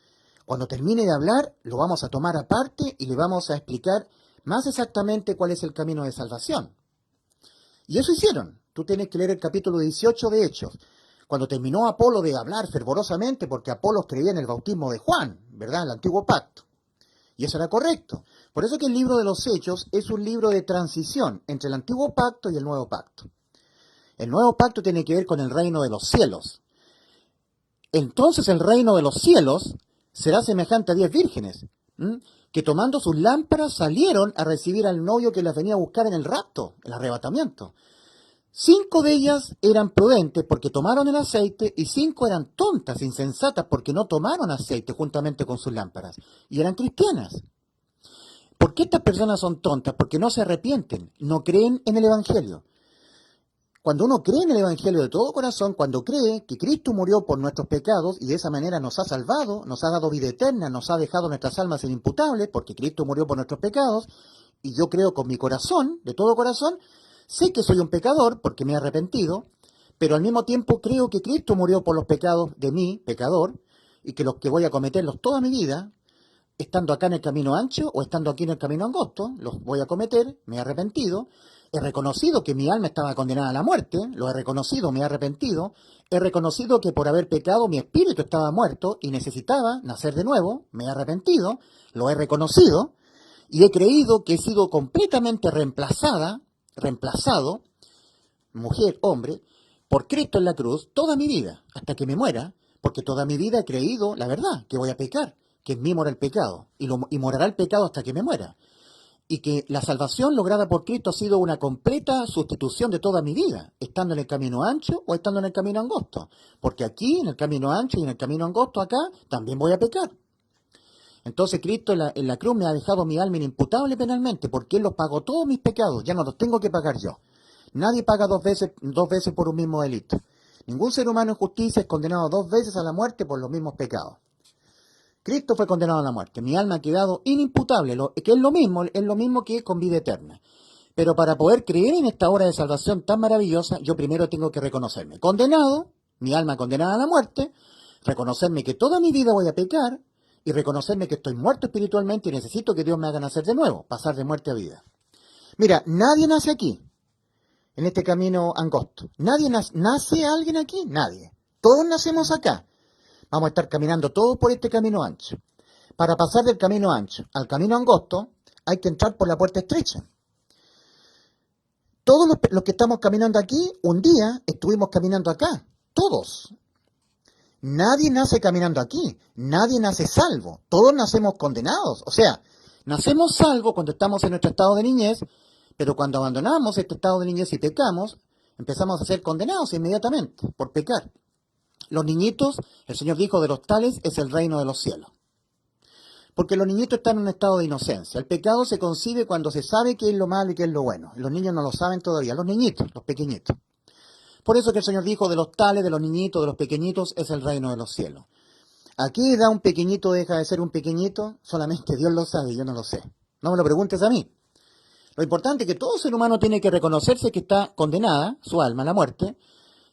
Cuando termine de hablar, lo vamos a tomar aparte y le vamos a explicar más exactamente cuál es el camino de salvación. Y eso hicieron. Tú tienes que leer el capítulo 18 de Hechos. Cuando terminó Apolo de hablar fervorosamente, porque Apolo creía en el bautismo de Juan, ¿verdad? En el antiguo pacto. Y eso era correcto. Por eso que el libro de los Hechos es un libro de transición entre el antiguo pacto y el nuevo pacto. El nuevo pacto tiene que ver con el reino de los cielos. Entonces el reino de los cielos será semejante a 10 vírgenes, que tomando sus lámparas salieron a recibir al novio que las venía a buscar en el rapto, el arrebatamiento. 5 de ellas eran prudentes porque tomaron el aceite y 5 eran tontas, insensatas porque no tomaron aceite juntamente con sus lámparas y eran cristianas. ¿Por qué estas personas son tontas? Porque no se arrepienten, no creen en el Evangelio. Cuando uno cree en el Evangelio de todo corazón, cuando cree que Cristo murió por nuestros pecados y de esa manera nos ha salvado, nos ha dado vida eterna, nos ha dejado nuestras almas inimputables, porque Cristo murió por nuestros pecados, y yo creo con mi corazón, de todo corazón, sé que soy un pecador porque me he arrepentido, pero al mismo tiempo creo que Cristo murió por los pecados de mí, pecador, y que los que voy a cometerlos toda mi vida, estando acá en el camino ancho o estando aquí en el camino angosto, los voy a cometer, me he arrepentido, he reconocido que mi alma estaba condenada a la muerte, lo he reconocido, me he arrepentido, he reconocido que por haber pecado mi espíritu estaba muerto y necesitaba nacer de nuevo, me he arrepentido, lo he reconocido, y he creído que he sido completamente reemplazado, mujer, hombre, por Cristo en la cruz toda mi vida, hasta que me muera, porque toda mi vida he creído la verdad, que voy a pecar, que en mí mora el pecado, y morará el pecado hasta que me muera. Y que la salvación lograda por Cristo ha sido una completa sustitución de toda mi vida, estando en el camino ancho o estando en el camino angosto. Porque aquí, en el camino ancho y en el camino angosto acá, también voy a pecar. Entonces Cristo en la cruz me ha dejado mi alma inimputable penalmente, porque Él los pagó todos mis pecados, ya no los tengo que pagar yo. Nadie paga dos veces por un mismo delito. Ningún ser humano en justicia es condenado 2 veces a la muerte por los mismos pecados. Cristo fue condenado a la muerte, mi alma ha quedado inimputable, que es lo mismo que con vida eterna. Pero para poder creer en esta obra de salvación tan maravillosa, yo primero tengo que reconocerme condenado, mi alma condenada a la muerte, reconocerme que toda mi vida voy a pecar, y reconocerme que estoy muerto espiritualmente y necesito que Dios me haga nacer de nuevo, pasar de muerte a vida. Mira, nadie nace aquí, en este camino angosto. ¿Nace alguien aquí? Nadie. Todos nacemos acá. Vamos a estar caminando todos por este camino ancho. Para pasar del camino ancho al camino angosto, hay que entrar por la puerta estrecha. Todos los que estamos caminando aquí, un día estuvimos caminando acá. Todos. Nadie nace caminando aquí. Nadie nace salvo. Todos nacemos condenados. O sea, nacemos salvos cuando estamos en nuestro estado de niñez, pero cuando abandonamos este estado de niñez y pecamos, empezamos a ser condenados inmediatamente por pecar. Los niñitos, el Señor dijo, de los tales es el reino de los cielos. Porque los niñitos están en un estado de inocencia. El pecado se concibe cuando se sabe qué es lo malo y qué es lo bueno. Los niños no lo saben todavía, los niñitos, los pequeñitos. Por eso que el Señor dijo, de los tales, de los niñitos, de los pequeñitos, es el reino de los cielos. ¿A qué edad un pequeñito deja de ser un pequeñito? Solamente Dios lo sabe, yo no lo sé. No me lo preguntes a mí. Lo importante es que todo ser humano tiene que reconocerse que está condenada, su alma, a la muerte,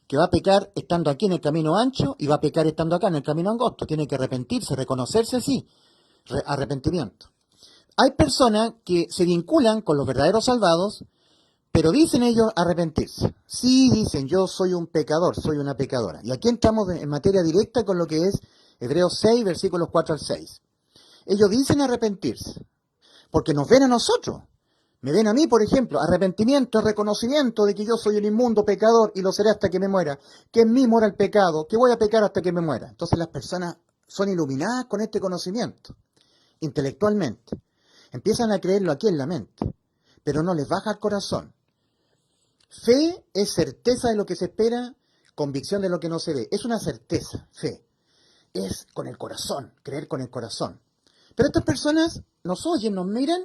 que va a pecar estando aquí en el camino ancho y va a pecar estando acá en el camino angosto. Tiene que arrepentirse, reconocerse así. Arrepentimiento. Hay personas que se vinculan con los verdaderos salvados, pero dicen ellos arrepentirse. Sí, dicen, yo soy un pecador, soy una pecadora. Y aquí entramos en materia directa con lo que es Hebreos 6, versículos 4 al 6. Ellos dicen arrepentirse, porque nos ven a nosotros. Me ven a mí, por ejemplo, arrepentimiento, reconocimiento de que yo soy un inmundo pecador y lo seré hasta que me muera, que en mí mora el pecado, que voy a pecar hasta que me muera. Entonces las personas son iluminadas con este conocimiento, intelectualmente. Empiezan a creerlo aquí en la mente, pero no les baja el corazón. Fe es certeza de lo que se espera, convicción de lo que no se ve. Es una certeza, fe. Es con el corazón, creer con el corazón. Pero estas personas nos oyen, nos miran,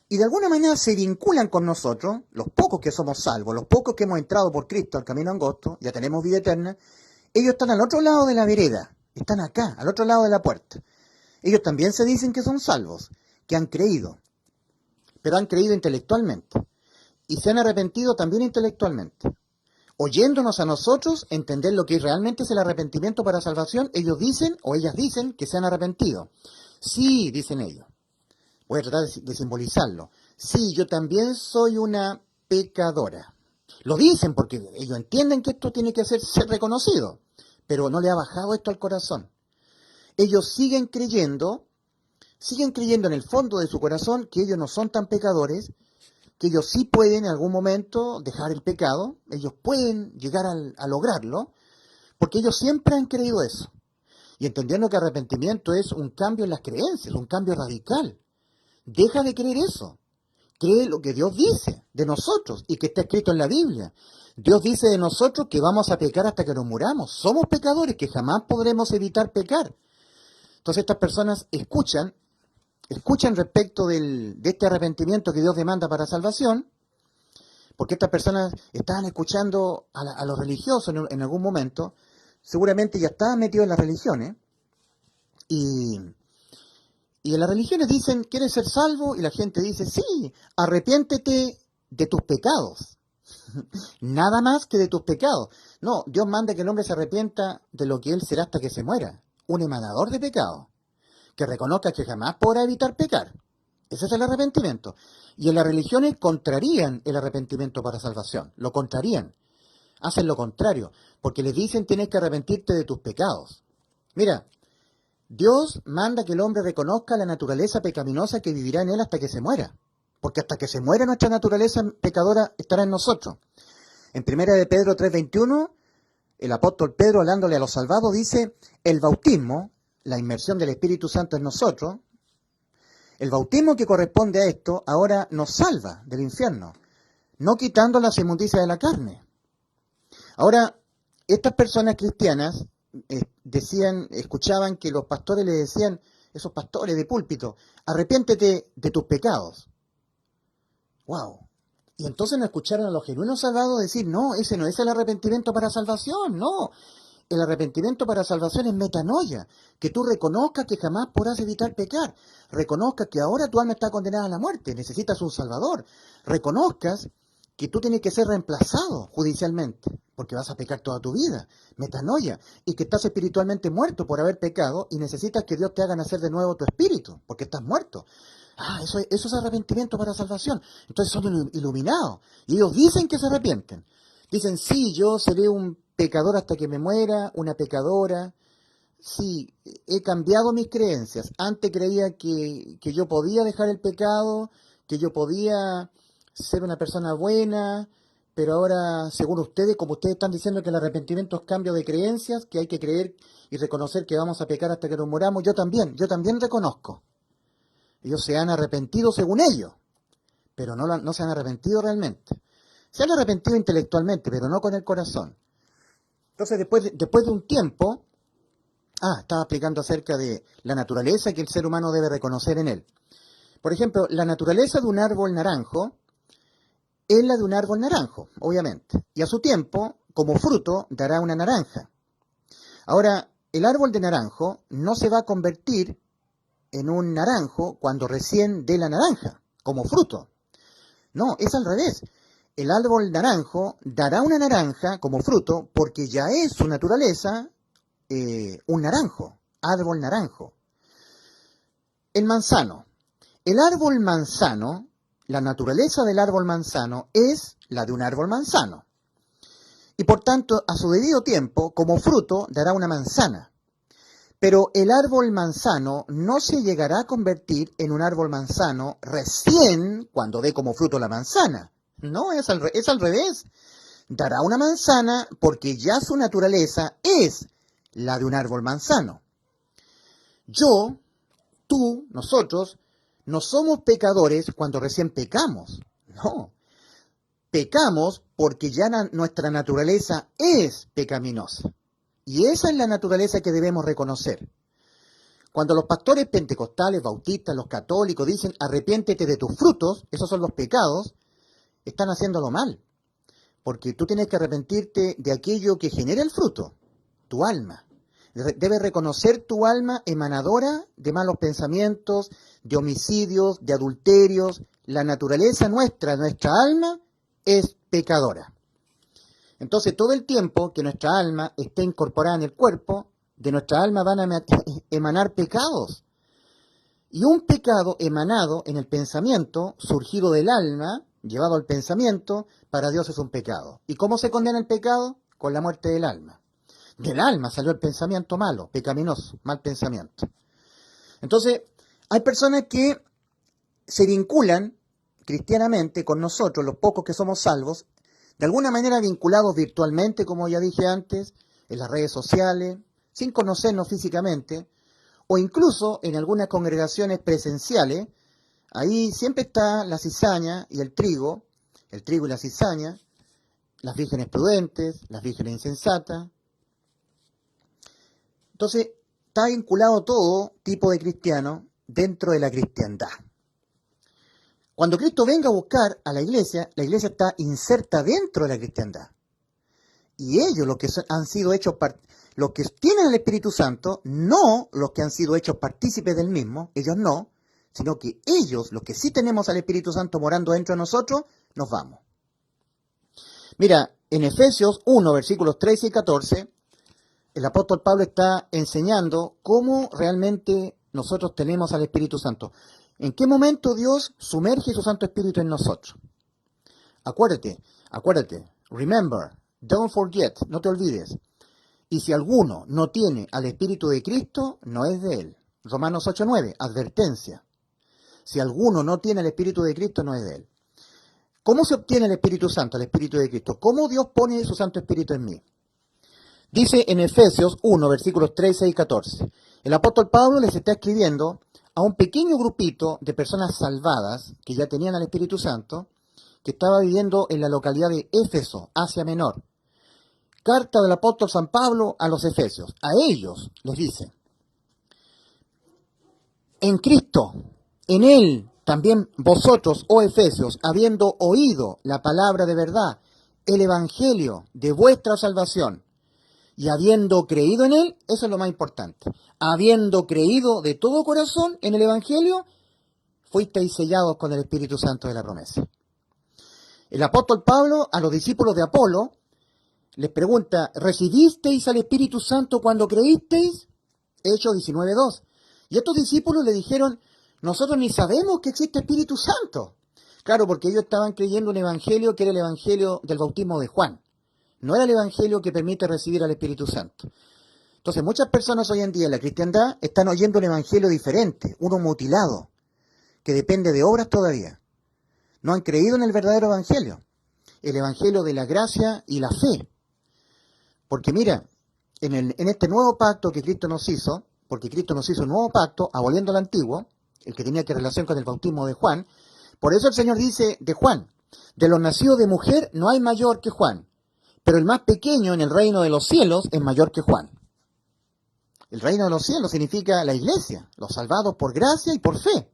y de alguna manera se vinculan con nosotros, los pocos que somos salvos, los pocos que hemos entrado por Cristo al camino angosto, ya tenemos vida eterna, ellos están al otro lado de la vereda, están acá, al otro lado de la puerta. Ellos también se dicen que son salvos, que han creído, pero han creído intelectualmente, y se han arrepentido también intelectualmente. Oyéndonos a nosotros entender lo que realmente es el arrepentimiento para salvación, ellos dicen, o ellas dicen, que se han arrepentido. Sí, dicen ellos. Voy a tratar de simbolizarlo. Sí, yo también soy una pecadora. Lo dicen porque ellos entienden que esto tiene que ser reconocido, pero no le ha bajado esto al corazón. Ellos siguen creyendo en el fondo de su corazón que ellos no son tan pecadores, que ellos sí pueden en algún momento dejar el pecado, ellos pueden llegar a lograrlo, porque ellos siempre han creído eso. Y entendiendo que arrepentimiento es un cambio en las creencias, un cambio radical. Deja de creer eso. Cree lo que Dios dice de nosotros y que está escrito en la Biblia. Dios dice de nosotros que vamos a pecar hasta que nos muramos. Somos pecadores, que jamás podremos evitar pecar. Entonces estas personas escuchan respecto de este arrepentimiento que Dios demanda para salvación, porque estas personas estaban escuchando a los religiosos en algún momento, seguramente ya estaban metidos en las religiones, y en las religiones dicen, ¿quieres ser salvo? Y la gente dice, sí, arrepiéntete de tus pecados. Nada más que de tus pecados. No, Dios manda que el hombre se arrepienta de lo que él será hasta que se muera. Un emanador de pecado. Que reconozca que jamás podrá evitar pecar. Ese es el arrepentimiento. Y en las religiones contrarían el arrepentimiento para salvación. Lo contrarían. Hacen lo contrario. Porque les dicen, tienes que arrepentirte de tus pecados. Mira, Dios manda que el hombre reconozca la naturaleza pecaminosa que vivirá en él hasta que se muera. Porque hasta que se muera nuestra naturaleza pecadora estará en nosotros. En 1 de Pedro 3:21, el apóstol Pedro, hablándole a los salvados, dice, el bautismo, la inmersión del Espíritu Santo en nosotros, el bautismo que corresponde a esto, ahora nos salva del infierno, no quitando las inmundicias de la carne. Ahora, estas personas cristianas escuchaban que los pastores le decían, esos pastores de púlpito, arrepiéntete de tus pecados. ¡Wow! Y entonces no escucharon a los genuinos salvados decir, no, ese no es el arrepentimiento para salvación, no. El arrepentimiento para salvación es metanoia, que tú reconozcas que jamás podrás evitar pecar, reconozcas que ahora tu alma está condenada a la muerte, necesitas un salvador, reconozcas que tú tienes que ser reemplazado judicialmente, porque vas a pecar toda tu vida, metanoia, y que estás espiritualmente muerto por haber pecado y necesitas que Dios te haga nacer de nuevo tu espíritu, porque estás muerto. Eso es arrepentimiento para salvación. Entonces son iluminados, y ellos dicen que se arrepienten. Dicen, sí, yo seré un pecador hasta que me muera, una pecadora. Sí, he cambiado mis creencias. Antes creía que yo podía dejar el pecado, que yo podía ser una persona buena, pero ahora, según ustedes, como ustedes están diciendo que el arrepentimiento es cambio de creencias, que hay que creer y reconocer que vamos a pecar hasta que nos moramos, yo también reconozco. Ellos se han arrepentido según ellos, pero no se han arrepentido realmente. Se han arrepentido intelectualmente, pero no con el corazón. Entonces, después de un tiempo, estaba explicando acerca de la naturaleza que el ser humano debe reconocer en él. Por ejemplo, la naturaleza de un árbol naranjo es la de un árbol naranjo, obviamente. Y a su tiempo, como fruto, dará una naranja. Ahora, el árbol de naranjo no se va a convertir en un naranjo cuando recién dé la naranja, como fruto. No, es al revés. El árbol naranjo dará una naranja como fruto porque ya es su naturaleza un naranjo, árbol naranjo. El manzano. El árbol manzano, la naturaleza del árbol manzano es la de un árbol manzano. Y por tanto, a su debido tiempo, como fruto, dará una manzana. Pero el árbol manzano no se llegará a convertir en un árbol manzano recién cuando dé como fruto la manzana. No, es al revés. Dará una manzana porque ya su naturaleza es la de un árbol manzano. Yo, tú, nosotros, no somos pecadores cuando recién pecamos. No. Pecamos porque ya nuestra naturaleza es pecaminosa. Y esa es la naturaleza que debemos reconocer. Cuando los pastores pentecostales, bautistas, los católicos dicen arrepiéntete de tus frutos, esos son los pecados, están haciéndolo mal. Porque tú tienes que arrepentirte de aquello que genera el fruto, tu alma. Debes reconocer tu alma emanadora de malos pensamientos, de homicidios, de adulterios. La naturaleza nuestra alma, es pecadora. Entonces, todo el tiempo que nuestra alma esté incorporada en el cuerpo, de nuestra alma van a emanar pecados. Y un pecado emanado en el pensamiento, surgido del alma, llevado al pensamiento, para Dios es un pecado. ¿Y cómo se condena el pecado? Con la muerte del alma. Del alma salió el pensamiento malo, pecaminoso, mal pensamiento. Entonces, hay personas que se vinculan cristianamente con nosotros, los pocos que somos salvos, de alguna manera vinculados virtualmente, como ya dije antes, en las redes sociales, sin conocernos físicamente, o incluso en algunas congregaciones presenciales. Ahí siempre está la cizaña y el trigo y la cizaña, las vírgenes prudentes, las vírgenes insensatas. Entonces, está vinculado todo tipo de cristiano dentro de la cristiandad. Cuando Cristo venga a buscar a la iglesia está inserta dentro de la cristiandad. Y ellos, los que han sido hechos, los que tienen el Espíritu Santo, no los que han sido hechos partícipes del mismo, ellos no, sino que ellos, los que sí tenemos al Espíritu Santo morando dentro de nosotros, nos vamos. Mira, en Efesios 1, versículos 13 y 14, el apóstol Pablo está enseñando cómo realmente nosotros tenemos al Espíritu Santo. ¿En qué momento Dios sumerge su Santo Espíritu en nosotros? Acuérdate, remember, don't forget, no te olvides. Y si alguno no tiene al Espíritu de Cristo, no es de él. Romanos 8:9, advertencia. Si alguno no tiene el Espíritu de Cristo, no es de él. ¿Cómo se obtiene el Espíritu Santo, el Espíritu de Cristo? ¿Cómo Dios pone su Santo Espíritu en mí? Dice en Efesios 1, versículos 13 y 14. El apóstol Pablo les está escribiendo a un pequeño grupito de personas salvadas que ya tenían al Espíritu Santo, que estaba viviendo en la localidad de Éfeso, Asia Menor. Carta del apóstol San Pablo a los Efesios. A ellos les dice: en Cristo, en Él, también vosotros, oh Efesios, habiendo oído la palabra de verdad, el Evangelio de vuestra salvación, y habiendo creído en Él, eso es lo más importante, habiendo creído de todo corazón en el Evangelio, fuisteis sellados con el Espíritu Santo de la promesa. El apóstol Pablo a los discípulos de Apolo les pregunta: ¿recibisteis al Espíritu Santo cuando creísteis? Hechos 19:2. Y estos discípulos le dijeron: nosotros ni sabemos que existe Espíritu Santo. Claro, porque ellos estaban creyendo un evangelio que era el evangelio del bautismo de Juan. No era el evangelio que permite recibir al Espíritu Santo. Entonces, muchas personas hoy en día en la cristiandad están oyendo un evangelio diferente, uno mutilado, que depende de obras todavía. No han creído en el verdadero evangelio, el evangelio de la gracia y la fe. Porque mira, en este nuevo pacto que Cristo nos hizo, porque Cristo nos hizo un nuevo pacto, aboliendo el antiguo, el que tenía que relación con el bautismo de Juan, por eso el Señor dice de Juan: de los nacidos de mujer no hay mayor que Juan, pero el más pequeño en el reino de los cielos es mayor que Juan. El reino de los cielos significa la iglesia, los salvados por gracia y por fe.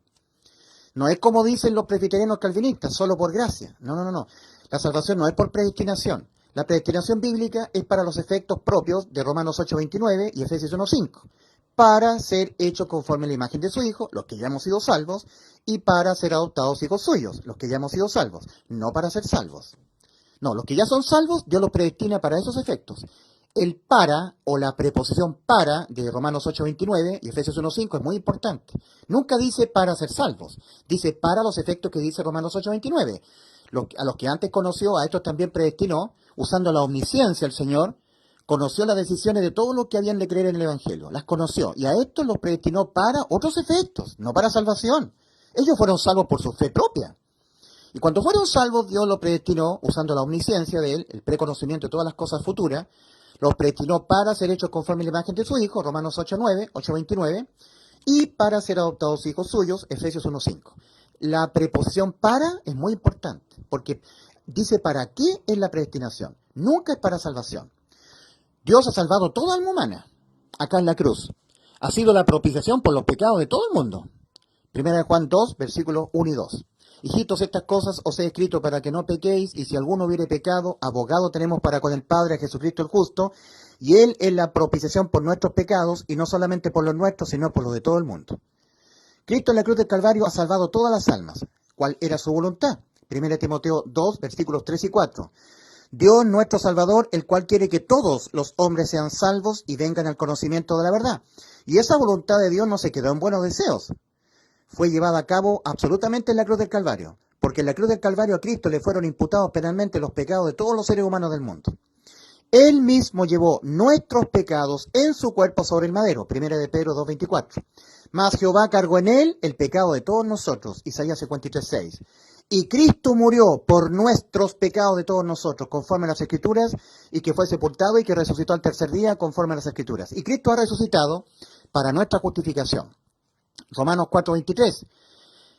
No es como dicen los presbiterianos calvinistas, solo por gracia. No. La salvación no es por predestinación. La predestinación bíblica es para los efectos propios de Romanos 8:29 y Efesios 1:5. Para ser hechos conforme a la imagen de su Hijo, los que ya hemos sido salvos, y para ser adoptados hijos suyos, los que ya hemos sido salvos, no para ser salvos. No, los que ya son salvos, Dios los predestina para esos efectos. El para, o la preposición para, de Romanos 8:29 y Efesios 1:5 es muy importante. Nunca dice para ser salvos, dice para los efectos que dice Romanos 8:29. A los que antes conoció, a estos también predestinó, usando la omnisciencia el Señor, conoció las decisiones de todos los que habían de creer en el Evangelio, las conoció, y a estos los predestinó para otros efectos, no para salvación. Ellos fueron salvos por su fe propia. Y cuando fueron salvos, Dios los predestinó, usando la omnisciencia de Él, el preconocimiento de todas las cosas futuras, los predestinó para ser hechos conforme a la imagen de su Hijo, Romanos 8:29, y para ser adoptados hijos suyos, Efesios 1:5. La preposición para es muy importante, porque dice para qué es la predestinación, nunca es para salvación. Dios ha salvado toda alma humana, acá en la cruz. Ha sido la propiciación por los pecados de todo el mundo. Primera de Juan 2, versículos 1 y 2. Hijitos, estas cosas os he escrito para que no pequéis, y si alguno hubiere pecado, abogado tenemos para con el Padre, a Jesucristo el justo, y Él es la propiciación por nuestros pecados, y no solamente por los nuestros, sino por los de todo el mundo. Cristo en la cruz del Calvario ha salvado todas las almas. ¿Cuál era su voluntad? Primera Timoteo 2, versículos 3 y 4. Dios nuestro Salvador, el cual quiere que todos los hombres sean salvos y vengan al conocimiento de la verdad. Y esa voluntad de Dios no se quedó en buenos deseos. Fue llevada a cabo absolutamente en la cruz del Calvario. porque en la cruz del Calvario a Cristo le fueron imputados penalmente los pecados de todos los seres humanos del mundo. Él mismo llevó nuestros pecados en su cuerpo sobre el madero, 1 de Pedro 2:24. Mas Jehová cargó en él el pecado de todos nosotros, Isaías 53:6. Y Cristo murió por nuestros pecados de todos nosotros, conforme a las Escrituras, y que fue sepultado y que resucitó al tercer día, conforme a las Escrituras. Y Cristo ha resucitado para nuestra justificación. Romanos 4:23.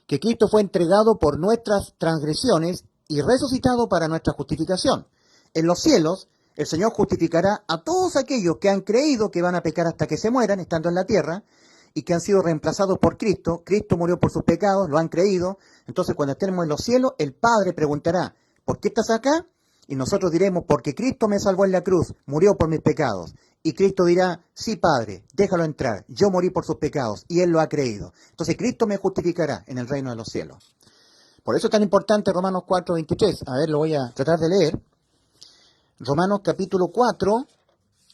Que Cristo fue entregado por nuestras transgresiones y resucitado para nuestra justificación. En los cielos, el Señor justificará a todos aquellos que han creído que van a pecar hasta que se mueran, estando en la tierra, y que han sido reemplazados por Cristo. Cristo murió por sus pecados, lo han creído. Entonces, cuando estemos en los cielos, el Padre preguntará, ¿por qué estás acá? Y nosotros diremos, porque Cristo me salvó en la cruz, murió por mis pecados. Y Cristo dirá, sí, Padre, déjalo entrar, yo morí por sus pecados, y Él lo ha creído. Entonces, Cristo me justificará en el reino de los cielos. Por eso es tan importante Romanos 4:23. A ver, lo voy a tratar de leer. Romanos capítulo 4,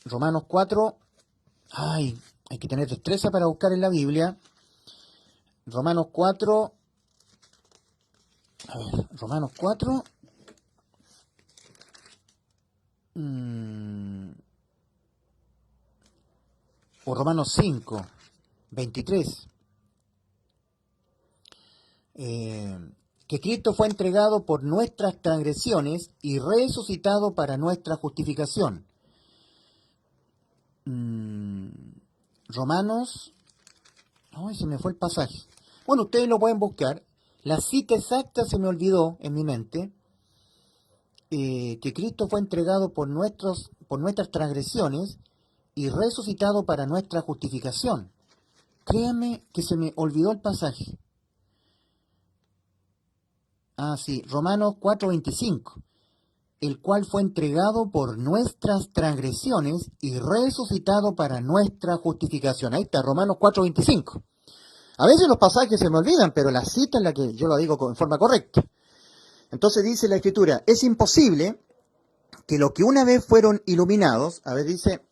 Romanos 4, hay que tener destreza para buscar en la Biblia. Romanos 4, Romanos 4, o Romanos 5, 23. Que Cristo fue entregado por nuestras transgresiones y resucitado para nuestra justificación. Romanos, ay, se me fue el pasaje. Bueno, ustedes lo pueden buscar. La cita exacta se me olvidó en mi mente. Que Cristo fue entregado por nuestras transgresiones y resucitado para nuestra justificación. Créanme que se me olvidó el pasaje. Ah, sí, Romanos 4:25, el cual fue entregado por nuestras transgresiones y resucitado para nuestra justificación. Ahí está, Romanos 4:25. A veces los pasajes se me olvidan, pero la cita es la que yo lo digo en forma correcta. Entonces dice la Escritura, es imposible que los que una vez fueron iluminados, a ver, dice,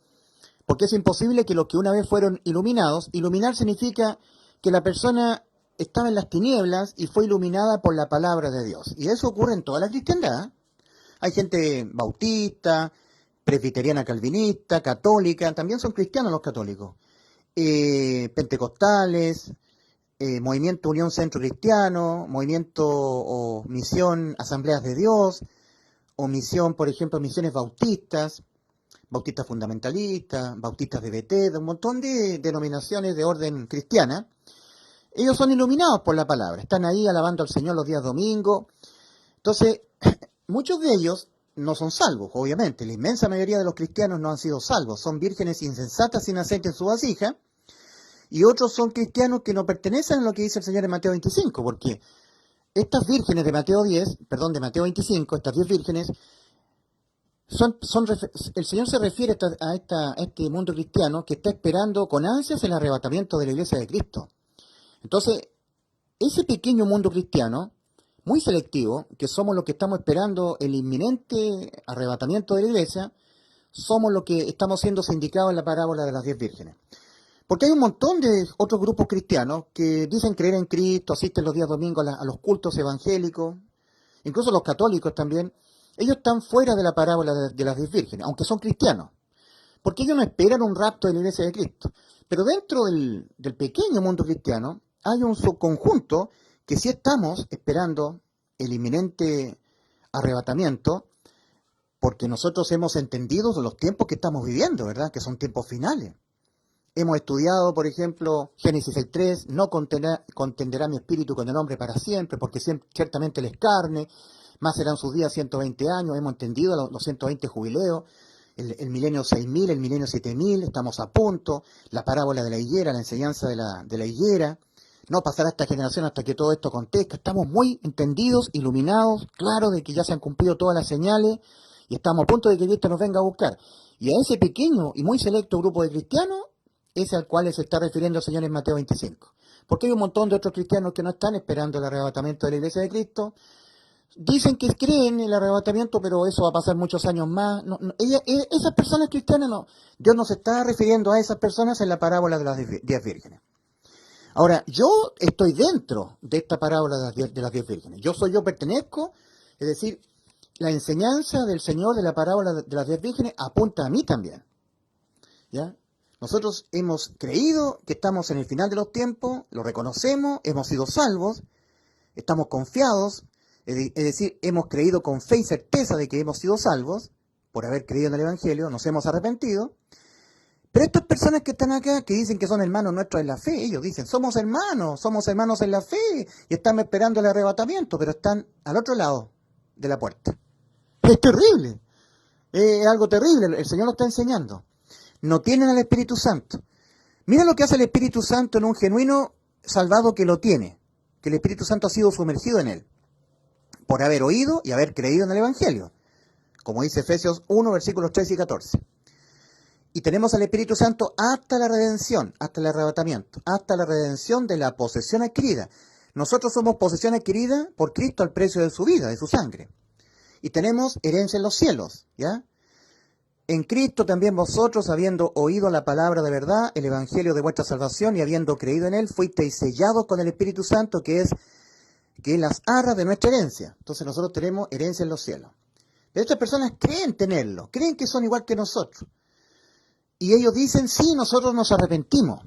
porque es imposible que los que una vez fueron iluminados, iluminar significa que la persona estaba en las tinieblas y fue iluminada por la palabra de Dios. Y eso ocurre en toda la cristiandad. Hay gente bautista, presbiteriana calvinista, católica, también son cristianos los católicos, pentecostales, movimiento Unión Centro Cristiano, movimiento o misión Asambleas de Dios, o misión, por ejemplo, misiones bautistas, bautistas fundamentalistas, bautistas de BT, de un montón de denominaciones de orden cristiana. Ellos son iluminados por la palabra, están ahí alabando al Señor los días domingos. Entonces, muchos de ellos no son salvos, obviamente. La inmensa mayoría de los cristianos no han sido salvos. Son vírgenes insensatas sin aceite en su vasija. Y otros son cristianos que no pertenecen a lo que dice el Señor en Mateo 25, porque estas vírgenes de Mateo 25, estas 10 vírgenes, el Señor se refiere a este mundo cristiano que está esperando con ansias el arrebatamiento de la iglesia de Cristo. Entonces, ese pequeño mundo cristiano, muy selectivo, que somos los que estamos esperando el inminente arrebatamiento de la iglesia, somos los que estamos siendo sindicados en la parábola de las 10 vírgenes. Porque hay un montón de otros grupos cristianos que dicen creer en Cristo, asisten los días domingos a los cultos evangélicos, incluso los católicos también. Ellos están fuera de la parábola de las 10 vírgenes, aunque son cristianos, porque ellos no esperan un rapto de la iglesia de Cristo. Pero dentro del pequeño mundo cristiano hay un subconjunto que sí estamos esperando el inminente arrebatamiento, porque nosotros hemos entendido los tiempos que estamos viviendo, ¿verdad? Que son tiempos finales. Hemos estudiado, por ejemplo, Génesis 6:3, no contenderá mi espíritu con el hombre para siempre, porque ciertamente él es carne, más serán sus días 120 años, hemos entendido los 120 jubileos, el milenio 6000, el milenio 7000, estamos a punto, la parábola de la higuera, la enseñanza de la higuera, no pasará esta generación hasta que todo esto acontezca. Estamos muy entendidos, iluminados, claros de que ya se han cumplido todas las señales y estamos a punto de que Cristo nos venga a buscar. Y a ese pequeño y muy selecto grupo de cristianos es al cual se está refiriendo el Señor en Mateo 25. Porque hay un montón de otros cristianos que no están esperando el arrebatamiento de la iglesia de Cristo. Dicen que creen en el arrebatamiento, pero eso va a pasar muchos años más. Esas personas cristianas no. Dios no se está refiriendo a esas personas en la parábola de las 10 vírgenes. Ahora, yo estoy dentro de esta parábola de las 10 vírgenes. Yo pertenezco, es decir, la enseñanza del Señor de la parábola de las 10 vírgenes apunta a mí también. ¿Ya? Nosotros hemos creído que estamos en el final de los tiempos, lo reconocemos, hemos sido salvos, estamos confiados, es decir, hemos creído con fe y certeza de que hemos sido salvos por haber creído en el Evangelio, nos hemos arrepentido. Pero estas personas que están acá, que dicen que son hermanos nuestros en la fe, ellos dicen, somos hermanos en la fe, y están esperando el arrebatamiento, pero están al otro lado de la puerta. Es terrible, es algo terrible, el Señor lo está enseñando. No tienen al Espíritu Santo. Mira lo que hace el Espíritu Santo en un genuino salvado que lo tiene, que el Espíritu Santo ha sido sumergido en él, por haber oído y haber creído en el Evangelio, como dice Efesios 1, versículos 13 y 14. Y tenemos al Espíritu Santo hasta la redención, hasta el arrebatamiento, hasta la redención de la posesión adquirida. Nosotros somos posesión adquirida por Cristo al precio de su vida, de su sangre. Y tenemos herencia en los cielos, ¿ya? En Cristo también vosotros, habiendo oído la palabra de verdad, el evangelio de vuestra salvación, y habiendo creído en él, fuisteis sellados con el Espíritu Santo, que es las arras de nuestra herencia. Entonces nosotros tenemos herencia en los cielos. Pero estas personas creen tenerlo, creen que son igual que nosotros. Y ellos dicen, sí, nosotros nos arrepentimos.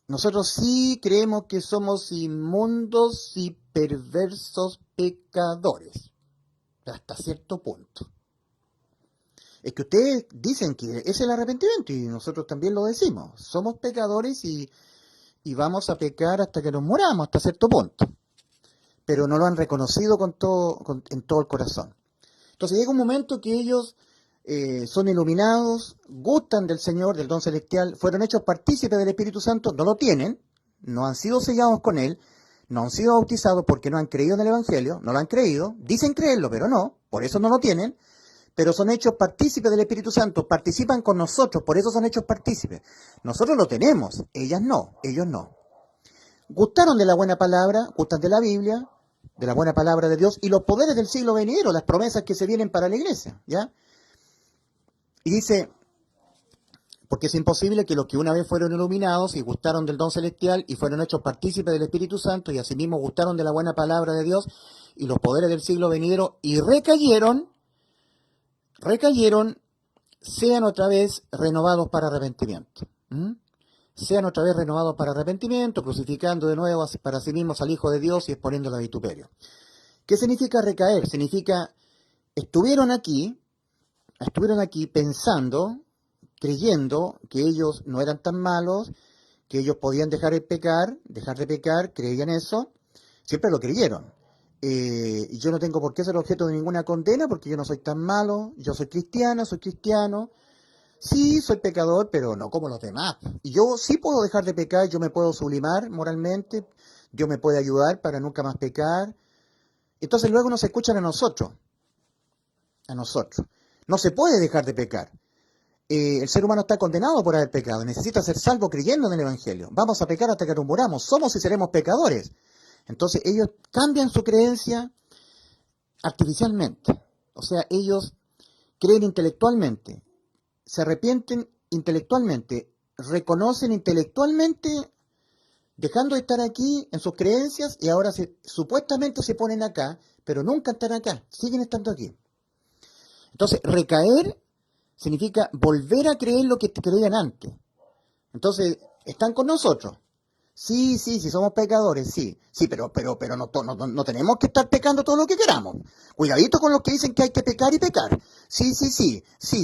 Nosotros sí creemos que somos inmundos y perversos pecadores. Hasta cierto punto. Es que ustedes dicen que es el arrepentimiento y nosotros también lo decimos. Somos pecadores y vamos a pecar hasta que nos muramos, hasta cierto punto. Pero no lo han reconocido en todo el corazón. Entonces llega un momento que ellos son iluminados, gustan del Señor, del don celestial, fueron hechos partícipes del Espíritu Santo, no lo tienen, no han sido sellados con Él, no han sido bautizados porque no han creído en el Evangelio, no lo han creído, dicen creerlo, pero no, por eso no lo tienen, pero son hechos partícipes del Espíritu Santo, participan con nosotros, por eso son hechos partícipes. Nosotros lo tenemos, ellos no. Gustaron de la buena palabra, gustan de la Biblia, de la buena palabra de Dios y los poderes del siglo venidero, las promesas que se vienen para la iglesia, ¿ya? Y dice, porque es imposible que los que una vez fueron iluminados y gustaron del don celestial y fueron hechos partícipes del Espíritu Santo y asimismo gustaron de la buena palabra de Dios y los poderes del siglo venidero y recayeron, sean otra vez renovados para arrepentimiento. Sean otra vez renovados para arrepentimiento, crucificando de nuevo para sí mismos al Hijo de Dios y exponiéndolo a vituperio. ¿Qué significa recaer? Significa, estuvieron aquí pensando, creyendo que ellos no eran tan malos, que ellos podían dejar de pecar, creían eso, siempre lo creyeron. Yo no tengo por qué ser objeto de ninguna condena porque yo no soy tan malo, yo soy cristiano, sí, soy pecador, pero no como los demás. Y yo sí puedo dejar de pecar, yo me puedo sublimar moralmente, Dios me puede ayudar para nunca más pecar. Entonces luego nos escuchan a nosotros. No se puede dejar de pecar. El ser humano está condenado por haber pecado, necesita ser salvo creyendo en el Evangelio. Vamos a pecar hasta que nos muramos, somos y seremos pecadores. Entonces ellos cambian su creencia artificialmente. O sea, ellos creen intelectualmente, se arrepienten intelectualmente, reconocen intelectualmente, dejando de estar aquí en sus creencias y ahora supuestamente se ponen acá, pero nunca están acá, siguen estando aquí. Entonces, recaer significa volver a creer lo que creían antes. Entonces, están con nosotros. Sí, somos pecadores, sí, pero no tenemos que estar pecando todo lo que queramos. Cuidadito con los que dicen que hay que pecar y pecar. Sí,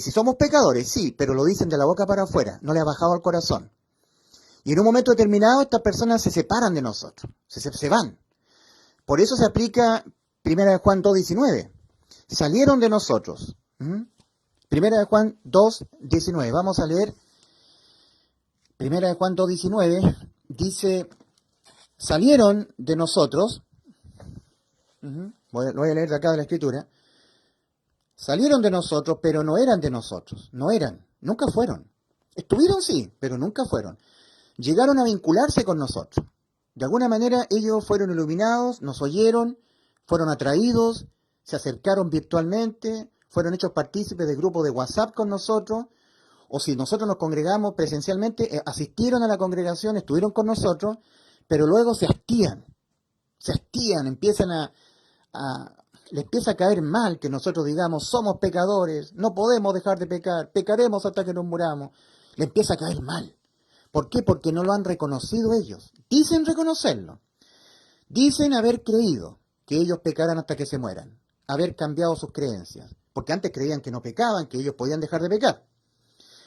somos pecadores, sí, pero lo dicen de la boca para afuera, no le ha bajado al corazón. Y en un momento determinado estas personas se separan de nosotros, se van. Por eso se aplica 1 Juan 2:19. Salieron de nosotros. 1 Juan 2:19. Vamos a leer 1 Juan 2:19. Dice, salieron de nosotros. Lo voy a leer de acá de la Escritura. Salieron de nosotros, pero no eran de nosotros. Nunca fueron. Estuvieron sí, pero nunca fueron. Llegaron a vincularse con nosotros. De alguna manera ellos fueron iluminados, nos oyeron, fueron atraídos, se acercaron virtualmente, fueron hechos partícipes del grupo de WhatsApp con nosotros, o si nosotros nos congregamos presencialmente, asistieron a la congregación, estuvieron con nosotros, pero luego se hastían, empiezan le empieza a caer mal que nosotros digamos, somos pecadores, no podemos dejar de pecar, pecaremos hasta que nos muramos. Le empieza a caer mal. ¿Por qué? Porque no lo han reconocido ellos. Dicen reconocerlo. Dicen haber creído que ellos pecaran hasta que se mueran, haber cambiado sus creencias. Porque antes creían que no pecaban, que ellos podían dejar de pecar.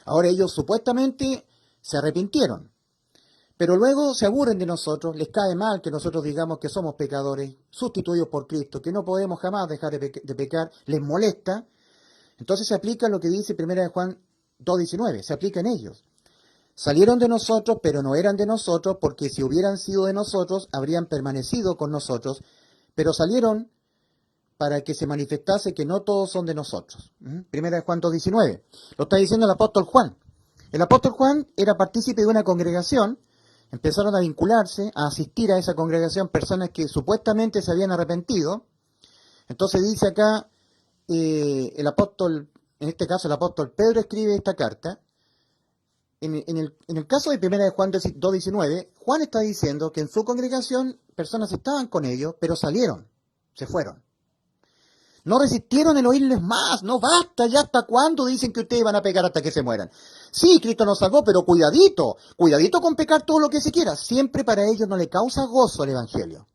Ahora ellos supuestamente se arrepintieron. Pero luego se aburren de nosotros, les cae mal que nosotros digamos que somos pecadores, sustituidos por Cristo, que no podemos jamás dejar de pecar, les molesta. Entonces se aplica lo que dice 1 Juan 2:19, se aplica en ellos. Salieron de nosotros, pero no eran de nosotros, porque si hubieran sido de nosotros, habrían permanecido con nosotros, pero salieron para que se manifestase que no todos son de nosotros. 1 Juan 2:19, lo está diciendo el apóstol Juan. El apóstol Juan era partícipe de una congregación. Empezaron a vincularse, a asistir a esa congregación personas que supuestamente se habían arrepentido. Entonces dice acá, el apóstol, en este caso el apóstol Pedro escribe esta carta. En el caso de 1 Juan 2:19, Juan está diciendo que en su congregación personas estaban con ellos, pero salieron, se fueron. No resistieron el oírles más, no basta, ya hasta cuándo dicen que ustedes van a pecar hasta que se mueran. Sí, Cristo nos salvó, pero cuidadito con pecar todo lo que se quiera. Siempre para ellos no le causa gozo el Evangelio.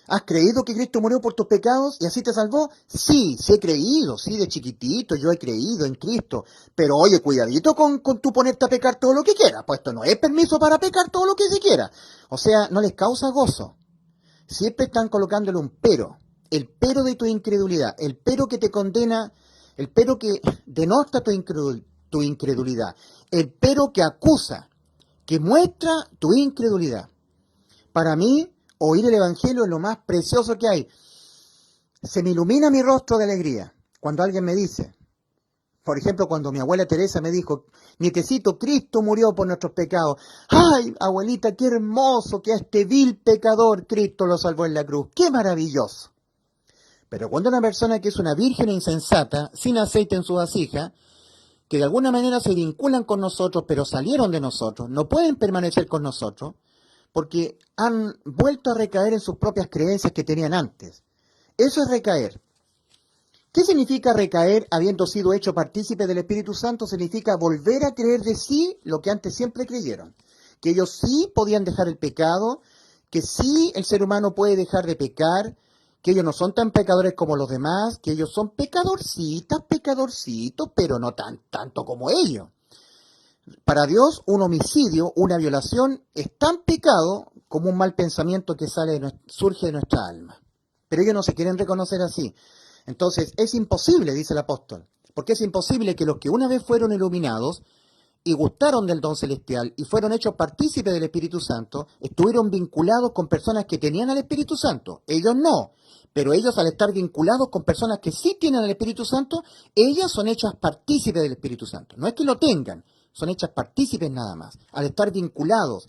¿Has creído que Cristo murió por tus pecados y así te salvó? Sí he creído, sí, de chiquitito yo he creído en Cristo. Pero oye, cuidadito con tu ponerte a pecar todo lo que quieras, pues esto no es permiso para pecar todo lo que se quiera. O sea, no les causa gozo. Siempre están colocándole un pero. El pero de tu incredulidad, el pero que te condena, el pero que denota tu incredulidad, el pero que acusa, que muestra tu incredulidad. Para mí, oír el Evangelio es lo más precioso que hay. Se me ilumina mi rostro de alegría cuando alguien me dice, por ejemplo, cuando mi abuela Teresa me dijo, nietecito, Cristo murió por nuestros pecados. ¡Ay, abuelita, qué hermoso que a este vil pecador Cristo lo salvó en la cruz! ¡Qué maravilloso! Pero cuando una persona que es una virgen insensata, sin aceite en su vasija, que de alguna manera se vinculan con nosotros, pero salieron de nosotros, no pueden permanecer con nosotros, porque han vuelto a recaer en sus propias creencias que tenían antes. Eso es recaer. ¿Qué significa recaer habiendo sido hecho partícipe del Espíritu Santo? Significa volver a creer de sí lo que antes siempre creyeron. Que ellos sí podían dejar el pecado, que sí el ser humano puede dejar de pecar, que ellos no son tan pecadores como los demás, que ellos son pecadorcitos, pero no tanto como ellos. Para Dios, un homicidio, una violación, es tan pecado como un mal pensamiento que surge de nuestra alma. Pero ellos no se quieren reconocer así. Entonces, es imposible, dice el apóstol, porque es imposible que los que una vez fueron iluminados y gustaron del don celestial y fueron hechos partícipes del Espíritu Santo, estuvieron vinculados con personas que tenían al Espíritu Santo. Ellos no, pero ellos al estar vinculados con personas que sí tienen al Espíritu Santo, ellas son hechas partícipes del Espíritu Santo. No es que lo tengan, son hechas partícipes nada más, al estar vinculados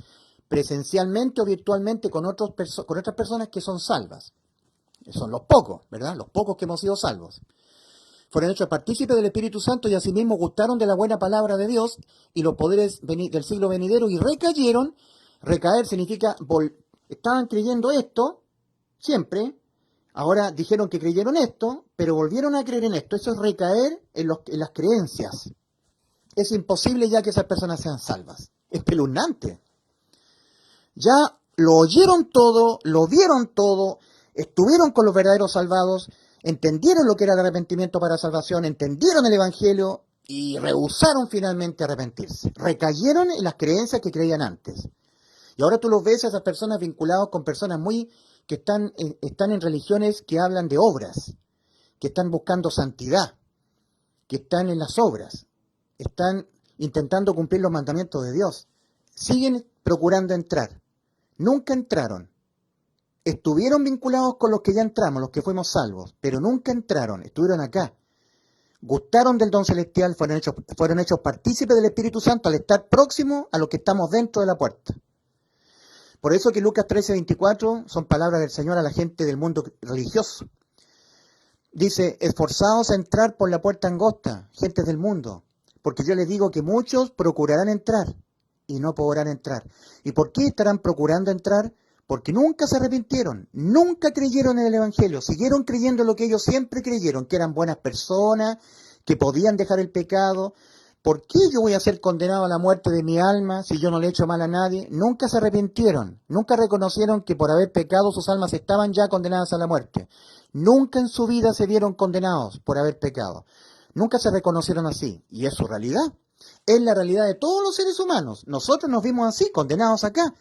presencialmente o virtualmente con otras personas que son salvas. Son los pocos, ¿verdad? Los pocos que hemos sido salvos. Fueron hechos partícipes del Espíritu Santo y asimismo gustaron de la buena palabra de Dios y los poderes del siglo venidero y recayeron. Recaer significa, estaban creyendo esto, siempre, ahora dijeron que creyeron esto, pero volvieron a creer en esto. Eso es recaer en las creencias. Es imposible ya que esas personas sean salvas. Es espeluznante. Ya lo oyeron todo, lo vieron todo, estuvieron con los verdaderos salvados, entendieron lo que era el arrepentimiento para salvación, entendieron el Evangelio y rehusaron finalmente arrepentirse. Recayeron en las creencias que creían antes. Y ahora tú los ves a esas personas vinculadas con personas que están en religiones que hablan de obras, que están buscando santidad, que están en las obras, están intentando cumplir los mandamientos de Dios. Siguen procurando entrar. Nunca entraron. Estuvieron vinculados con los que ya entramos, los que fuimos salvos, pero nunca entraron, estuvieron acá. Gustaron del don celestial, fueron hechos partícipes del Espíritu Santo al estar próximos a los que estamos dentro de la puerta. Por eso que Lucas 13:24 son palabras del Señor a la gente del mundo religioso. Dice, esforzaos a entrar por la puerta angosta, gentes del mundo, porque yo les digo que muchos procurarán entrar y no podrán entrar. ¿Y por qué estarán procurando entrar? Porque nunca se arrepintieron, nunca creyeron en el Evangelio, siguieron creyendo lo que ellos siempre creyeron, que eran buenas personas, que podían dejar el pecado. ¿Por qué yo voy a ser condenado a la muerte de mi alma si yo no le he hecho mal a nadie? Nunca se arrepintieron, nunca reconocieron que por haber pecado sus almas estaban ya condenadas a la muerte. Nunca en su vida se vieron condenados por haber pecado. Nunca se reconocieron así, y es su realidad. Es la realidad de todos los seres humanos. Nosotros nos vimos así, condenados acá.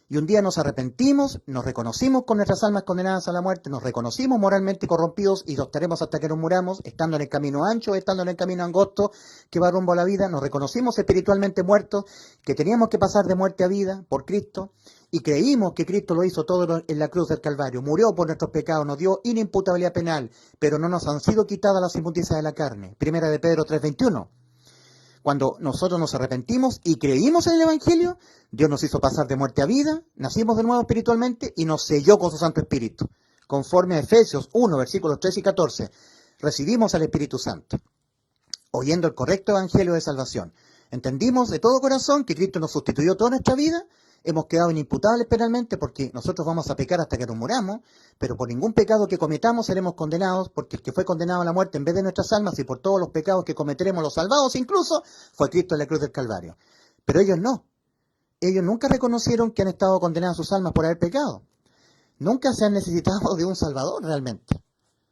Y un día nos arrepentimos, nos reconocimos con nuestras almas condenadas a la muerte, nos reconocimos moralmente corrompidos y lo estaremos hasta que nos muramos, estando en el camino ancho, estando en el camino angosto que va rumbo a la vida. Nos reconocimos espiritualmente muertos, que teníamos que pasar de muerte a vida por Cristo, y creímos que Cristo lo hizo todo en la cruz del Calvario. Murió por nuestros pecados, nos dio inimputabilidad penal, pero no nos han sido quitadas las inmundicias de la carne. Primera de Pedro 3:21. Cuando nosotros nos arrepentimos y creímos en el Evangelio, Dios nos hizo pasar de muerte a vida, nacimos de nuevo espiritualmente y nos selló con su Santo Espíritu. Conforme a Efesios 1, versículos 13 y 14, recibimos al Espíritu Santo, oyendo el correcto Evangelio de salvación. Entendimos de todo corazón que Cristo nos sustituyó toda nuestra vida, hemos quedado inimputables penalmente porque nosotros vamos a pecar hasta que nos muramos, pero por ningún pecado que cometamos seremos condenados, porque el que fue condenado a la muerte en vez de nuestras almas y por todos los pecados que cometeremos los salvados incluso, fue Cristo en la cruz del Calvario. Pero ellos no. Ellos nunca reconocieron que han estado condenadas sus almas por haber pecado. Nunca se han necesitado de un Salvador realmente.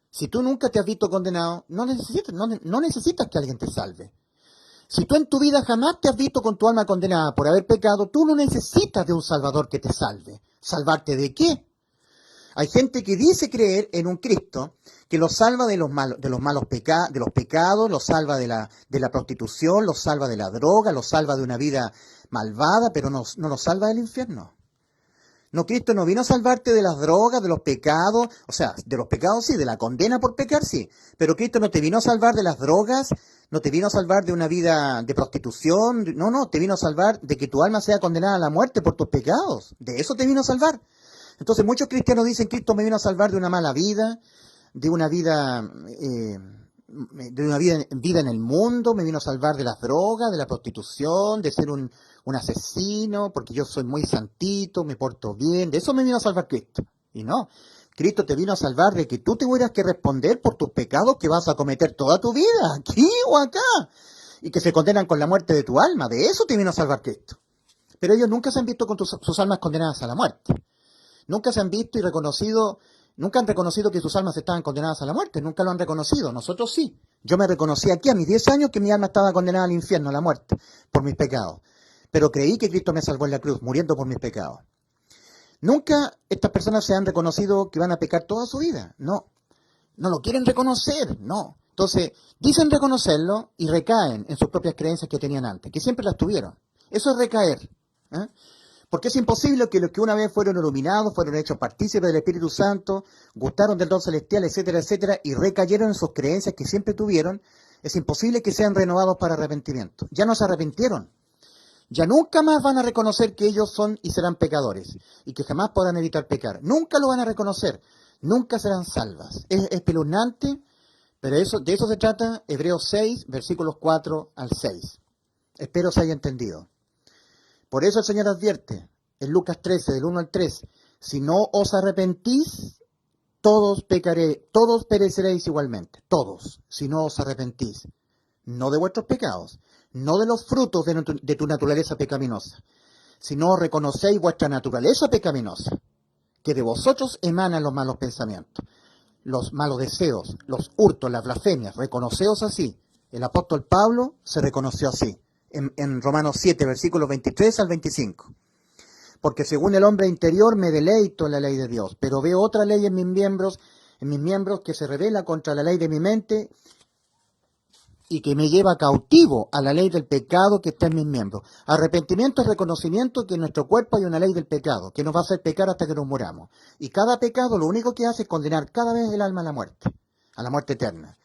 Si tú nunca te has visto condenado, no necesitas que alguien te salve. Si tú en tu vida jamás te has visto con tu alma condenada por haber pecado, tú no necesitas de un Salvador que te salve. ¿Salvarte de qué? Hay gente que dice creer en un Cristo que los salva de los pecados, los salva de la prostitución, los salva de la droga, los salva de una vida malvada, pero no los salva del infierno. No, Cristo no vino a salvarte de las drogas, de los pecados, o sea, de los pecados sí, de la condena por pecar sí, pero Cristo no te vino a salvar de las drogas, no te vino a salvar de una vida de prostitución, no, te vino a salvar de que tu alma sea condenada a la muerte por tus pecados, de eso te vino a salvar. Entonces muchos cristianos dicen, Cristo me vino a salvar de una mala vida, de una vida vida en el mundo, me vino a salvar de las drogas, de la prostitución, de ser un asesino, porque yo soy muy santito, me porto bien, de eso me vino a salvar Cristo. Y no, Cristo te vino a salvar de que tú tuvieras que responder por tus pecados que vas a cometer toda tu vida, aquí o acá, y que se condenan con la muerte de tu alma, de eso te vino a salvar Cristo. Pero ellos nunca se han visto con sus almas condenadas a la muerte. Nunca se han visto y reconocido, nunca han reconocido que sus almas estaban condenadas a la muerte, nunca lo han reconocido, nosotros sí. Yo me reconocí aquí a mis 10 años que mi alma estaba condenada al infierno, a la muerte, por mis pecados. Pero creí que Cristo me salvó en la cruz, muriendo por mis pecados. Nunca estas personas se han reconocido que van a pecar toda su vida, no lo quieren reconocer, no. Entonces, dicen reconocerlo y recaen en sus propias creencias que tenían antes, que siempre las tuvieron. Eso es recaer, ¿eh? Porque es imposible que los que una vez fueron iluminados, fueron hechos partícipes del Espíritu Santo, gustaron del don celestial, etcétera, etcétera, y recayeron en sus creencias que siempre tuvieron, es imposible que sean renovados para arrepentimiento. Ya no se arrepintieron. Ya nunca más van a reconocer que ellos son y serán pecadores, y que jamás podrán evitar pecar. Nunca lo van a reconocer. Nunca serán salvas. Es espeluznante, pero de eso se trata Hebreos 6, versículos 4 al 6. Espero se haya entendido. Por eso el Señor advierte en Lucas 13, del 1 al 3, si no os arrepentís, todos pereceréis igualmente, todos, si no os arrepentís, no de vuestros pecados, no de los frutos de tu naturaleza pecaminosa, sino reconocéis vuestra naturaleza pecaminosa, que de vosotros emanan los malos pensamientos, los malos deseos, los hurtos, las blasfemias, reconoceos así. El apóstol Pablo se reconoció así. En Romanos 7, versículos 23 al 25. Porque según el hombre interior me deleito en la ley de Dios, pero veo otra ley en mis miembros que se revela contra la ley de mi mente y que me lleva cautivo a la ley del pecado que está en mis miembros. Arrepentimiento es reconocimiento que en nuestro cuerpo hay una ley del pecado, que nos va a hacer pecar hasta que nos muramos. Y cada pecado lo único que hace es condenar cada vez el alma a la muerte eterna.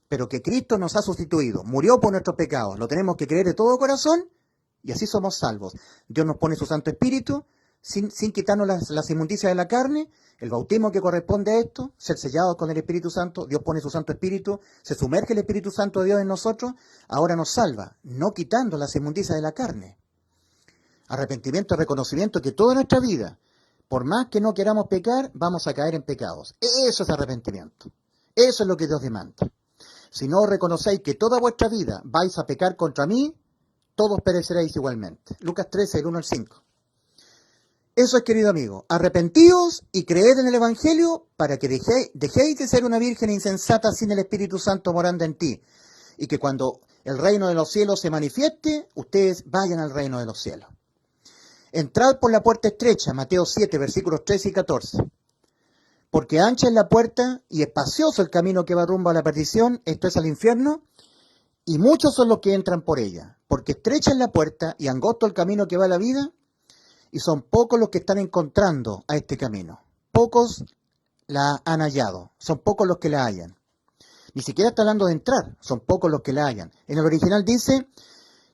Pero que Cristo nos ha sustituido, murió por nuestros pecados, lo tenemos que creer de todo corazón y así somos salvos. Dios nos pone su Santo Espíritu sin quitarnos las inmundicias de la carne, el bautismo que corresponde a esto, ser sellados con el Espíritu Santo, Dios pone su Santo Espíritu, se sumerge el Espíritu Santo de Dios en nosotros, ahora nos salva, no quitando las inmundicias de la carne. Arrepentimiento es reconocimiento que toda nuestra vida, por más que no queramos pecar, vamos a caer en pecados. Eso es arrepentimiento. Eso es lo que Dios demanda. Si no reconocéis que toda vuestra vida vais a pecar contra mí, todos pereceréis igualmente. Lucas 13, el 1 al 5. Eso es, querido amigo, arrepentíos y creed en el Evangelio para que dejéis de ser una virgen insensata sin el Espíritu Santo morando en ti. Y que cuando el reino de los cielos se manifieste, ustedes vayan al reino de los cielos. Entrad por la puerta estrecha, Mateo 7, versículos 13 y 14. Porque ancha es la puerta y espacioso el camino que va rumbo a la perdición, esto es al infierno, y muchos son los que entran por ella. Porque estrecha es la puerta y angosto el camino que va a la vida, y son pocos los que están encontrando a este camino. Pocos la han hallado, son pocos los que la hallan. Ni siquiera está hablando de entrar, son pocos los que la hallan. En el original dice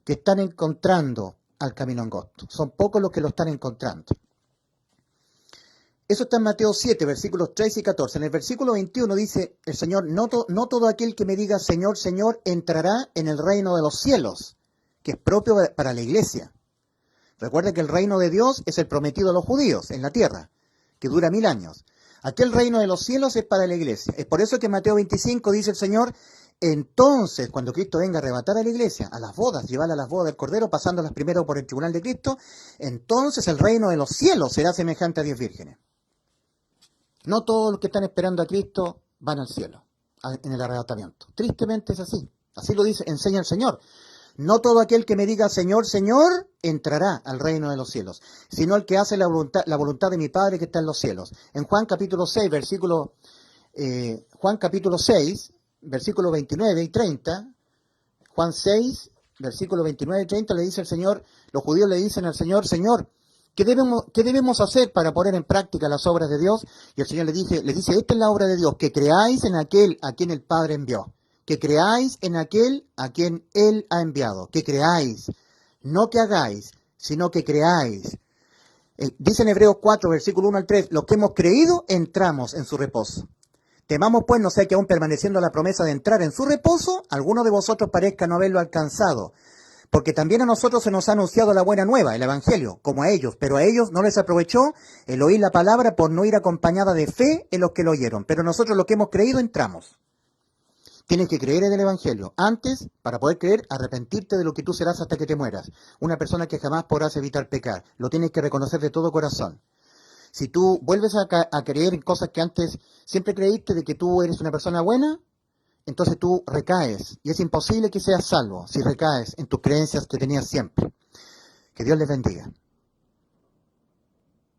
que están encontrando al camino angosto. Son pocos los que lo están encontrando. Eso está en Mateo 7, versículos 13 y 14. En el versículo 21 dice el Señor, no todo aquel que me diga Señor, Señor, entrará en el reino de los cielos, que es propio para la iglesia. Recuerda que el reino de Dios es el prometido a los judíos en la tierra, que dura 1000 años. Aquel reino de los cielos es para la iglesia. Es por eso que en Mateo 25 dice el Señor, entonces, cuando Cristo venga a arrebatar a la iglesia, a las bodas, llevarla a las bodas del Cordero, pasándolas primero por el tribunal de Cristo, entonces el reino de los cielos será semejante a 10 vírgenes. No todos los que están esperando a Cristo van al cielo, en el arrebatamiento. Tristemente es así. Así lo dice, enseña el Señor. No todo aquel que me diga Señor, Señor, entrará al reino de los cielos, sino el que hace la voluntad de mi Padre que está en los cielos. En Juan capítulo 6, versículo 29 y 30, Juan 6, versículo 29 y 30, le dice el Señor, los judíos le dicen al Señor, Señor, ¿qué debemos hacer para poner en práctica las obras de Dios? Y el Señor le dice, esta es la obra de Dios, que creáis en aquel a quien el Padre envió. Que creáis en aquel a quien Él ha enviado. Que creáis, no que hagáis, sino que creáis. Dice en Hebreos 4, versículo 1 al 3, los que hemos creído entramos en su reposo. Temamos pues, no sea que aún permaneciendo la promesa de entrar en su reposo, alguno de vosotros parezca no haberlo alcanzado. Porque también a nosotros se nos ha anunciado la buena nueva, el Evangelio, como a ellos, pero a ellos no les aprovechó el oír la palabra por no ir acompañada de fe en los que lo oyeron. Pero nosotros los que hemos creído entramos. Tienes que creer en el Evangelio. Antes, para poder creer, arrepentirte de lo que tú serás hasta que te mueras. Una persona que jamás podrás evitar pecar. Lo tienes que reconocer de todo corazón. Si tú vuelves a creer en cosas que antes siempre creíste de que tú eres una persona buena, entonces tú recaes. Y es imposible que seas salvo si recaes en tus creencias que tenías siempre. Que Dios les bendiga.